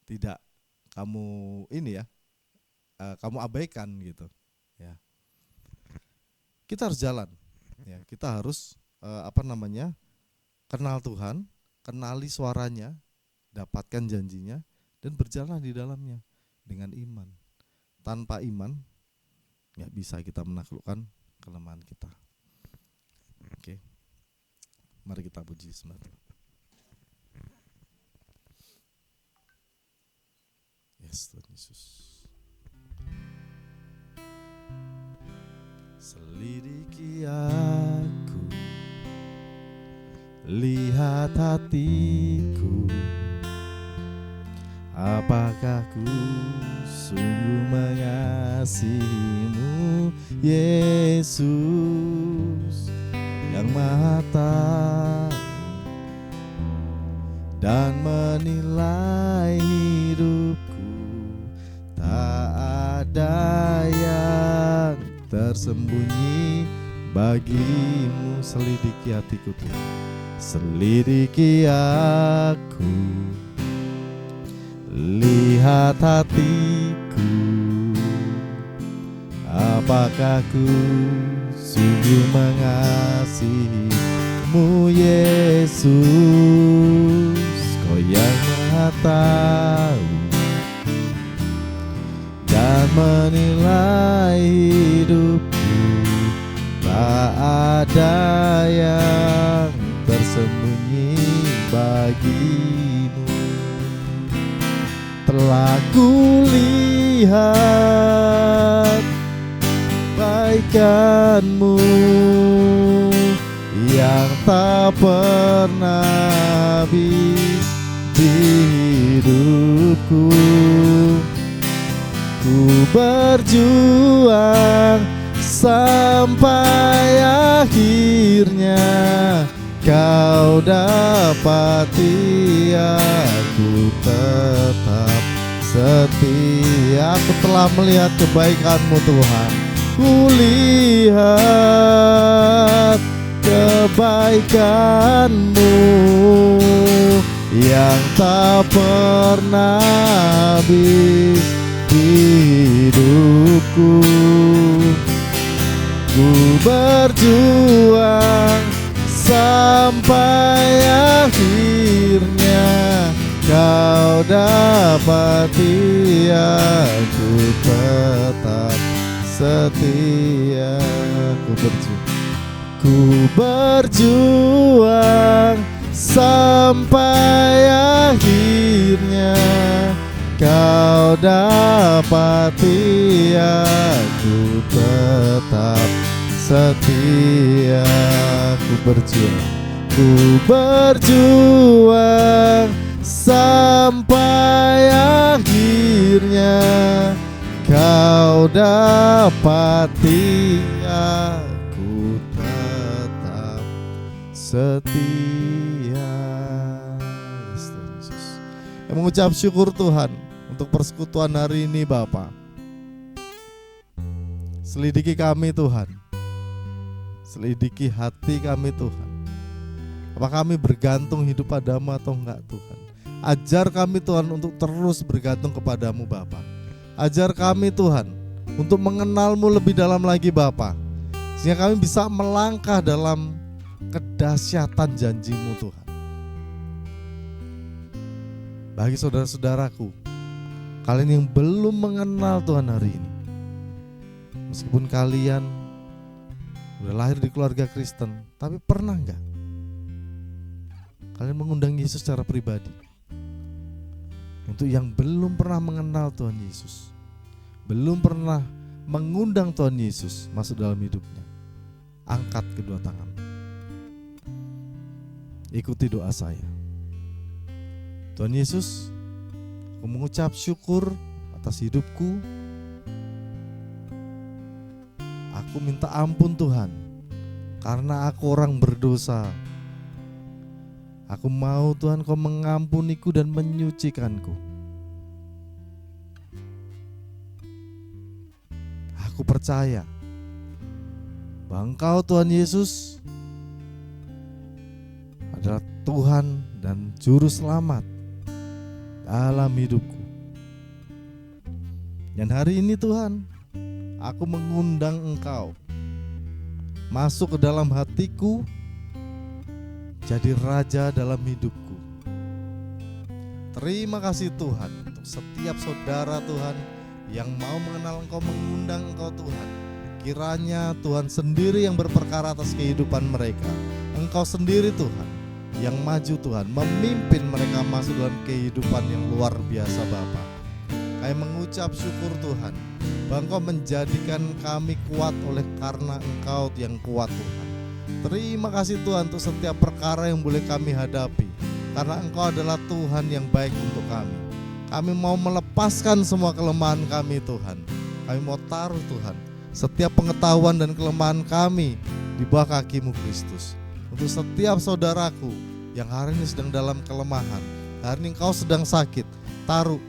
tidak kamu kamu abaikan gitu. Ya. Kita harus jalan. Ya, kita harus kenal Tuhan, kenali suaranya, dapatkan janjinya dan berjalan di dalamnya dengan iman. Tanpa iman nggak bisa kita menaklukkan kelemahan kita. Oke. Mari kita puji sebentar. Yes, Tuhan Yesus. Selidiki aku, lihat hatiku, apakah ku sungguh mengasihimu, Yesus yang Maha Tahu dan menilai hidupku. Tak ada yang tersembunyi bagimu. Selidiki hatiku Tuhan, selidiki aku, lihat hatiku, apakah ku sungguh mengasihimu, Yesus. Kau Maha Tahu dan menilai hidupku. Tak ada yang tersembunyi bagimu. Telah kulihat kebaikan-Mu yang tak pernah habis di hidupku. Ku berjuang sampai akhirnya Kau dapati aku tetap setia. Aku telah melihat kebaikan-Mu Tuhan. Kulihat kebaikan-Mu yang tak pernah habis di hidupku. Ku berjuang sampai akhirnya Kau dapati aku tetap setia. Ku berjuang sampai akhirnya Kau dapati aku tetap setia. Ku berjuang sampai akhirnya Kau dapati aku tetap setia. Yesus. Yang mengucap syukur Tuhan untuk persekutuan hari ini Bapa. Selidiki kami Tuhan. Selidiki hati kami Tuhan. Apa kami bergantung hidup padamu atau enggak Tuhan. Ajar kami Tuhan untuk terus bergantung kepadamu Bapa. Ajar kami Tuhan untuk mengenal-Mu lebih dalam lagi Bapa. Sehingga kami bisa melangkah dalam kedahsyatan janji-Mu Tuhan. Bagi saudara-saudaraku, kalian yang belum mengenal Tuhan hari ini, meskipun kalian udah lahir di keluarga Kristen, tapi pernah enggak kalian mengundang Yesus secara pribadi? Untuk yang belum pernah mengenal Tuhan Yesus, belum pernah mengundang Tuhan Yesus masuk dalam hidupnya, angkat kedua tangan. Ikuti doa saya. Tuhan Yesus, aku mengucap syukur atas hidupku. Aku minta ampun Tuhan, karena aku orang berdosa. Aku mau Tuhan Kau mengampuniku dan menyucikanku. Aku percaya bahwa Engkau Tuhan Yesus adalah Tuhan dan Juru Selamat dalam hidupku. Dan hari ini Tuhan, aku mengundang Engkau masuk ke dalam hatiku, jadi raja dalam hidupku. Terima kasih Tuhan untuk setiap saudara Tuhan yang mau mengenal Engkau, mengundang Engkau Tuhan. Kiranya Tuhan sendiri yang berperkara atas kehidupan mereka. Engkau sendiri Tuhan yang maju Tuhan, memimpin mereka masuk dalam kehidupan yang luar biasa Bapa. Kami mengucap syukur Tuhan bahwa Engkau menjadikan kami kuat oleh karena Engkau yang kuat Tuhan. Terima kasih Tuhan untuk setiap perkara yang boleh kami hadapi, karena Engkau adalah Tuhan yang baik untuk kami. Kami mau melepaskan semua kelemahan kami Tuhan. Kami mau taruh Tuhan setiap pengetahuan dan kelemahan kami di bawah kaki-Mu Kristus. Untuk setiap saudaraku yang hari ini sedang dalam kelemahan, hari ini Engkau sedang sakit, taruh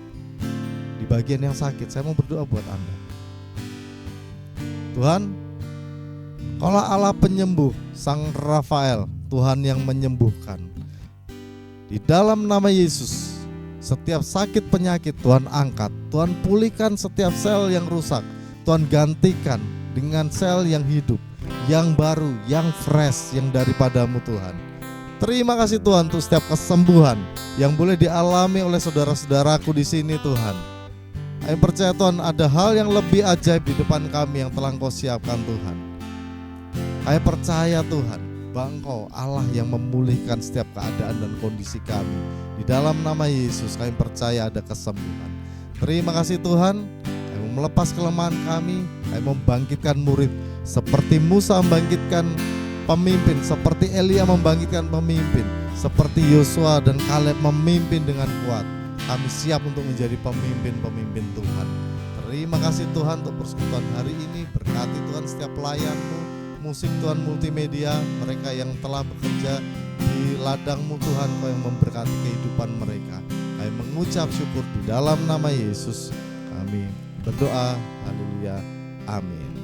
di bagian yang sakit. Saya mau berdoa buat Anda. Tuhan, Kaulah Allah penyembuh, Sang Rafael, Tuhan yang menyembuhkan. Di dalam nama Yesus, setiap sakit penyakit Tuhan angkat, Tuhan pulihkan setiap sel yang rusak, Tuhan gantikan dengan sel yang hidup, yang baru, yang fresh, yang daripada-Mu Tuhan. Terima kasih Tuhan untuk setiap kesembuhan yang boleh dialami oleh saudara-saudaraku di sini Tuhan. Kami percaya Tuhan ada hal yang lebih ajaib di depan kami yang telah Engkau siapkan Tuhan. Kami percaya Tuhan bahwa Engkau Allah yang memulihkan setiap keadaan dan kondisi kami. Di dalam nama Yesus kami percaya ada kesembuhan. Terima kasih Tuhan. Kami melepas kelemahan kami membangkitkan murid seperti Musa membangkitkan pemimpin, seperti Elia membangkitkan pemimpin, seperti Yosua dan Kaleb memimpin dengan kuat. Kami siap untuk menjadi pemimpin-pemimpin Tuhan. Terima kasih Tuhan untuk persekutuan hari ini. Berkati Tuhan setiap pelayan-Mu, musik Tuhan multimedia, mereka yang telah bekerja di ladang-Mu Tuhan, Kau yang memberkati kehidupan mereka. Kami mengucap syukur di dalam nama Yesus. Kami berdoa, haleluya, amin.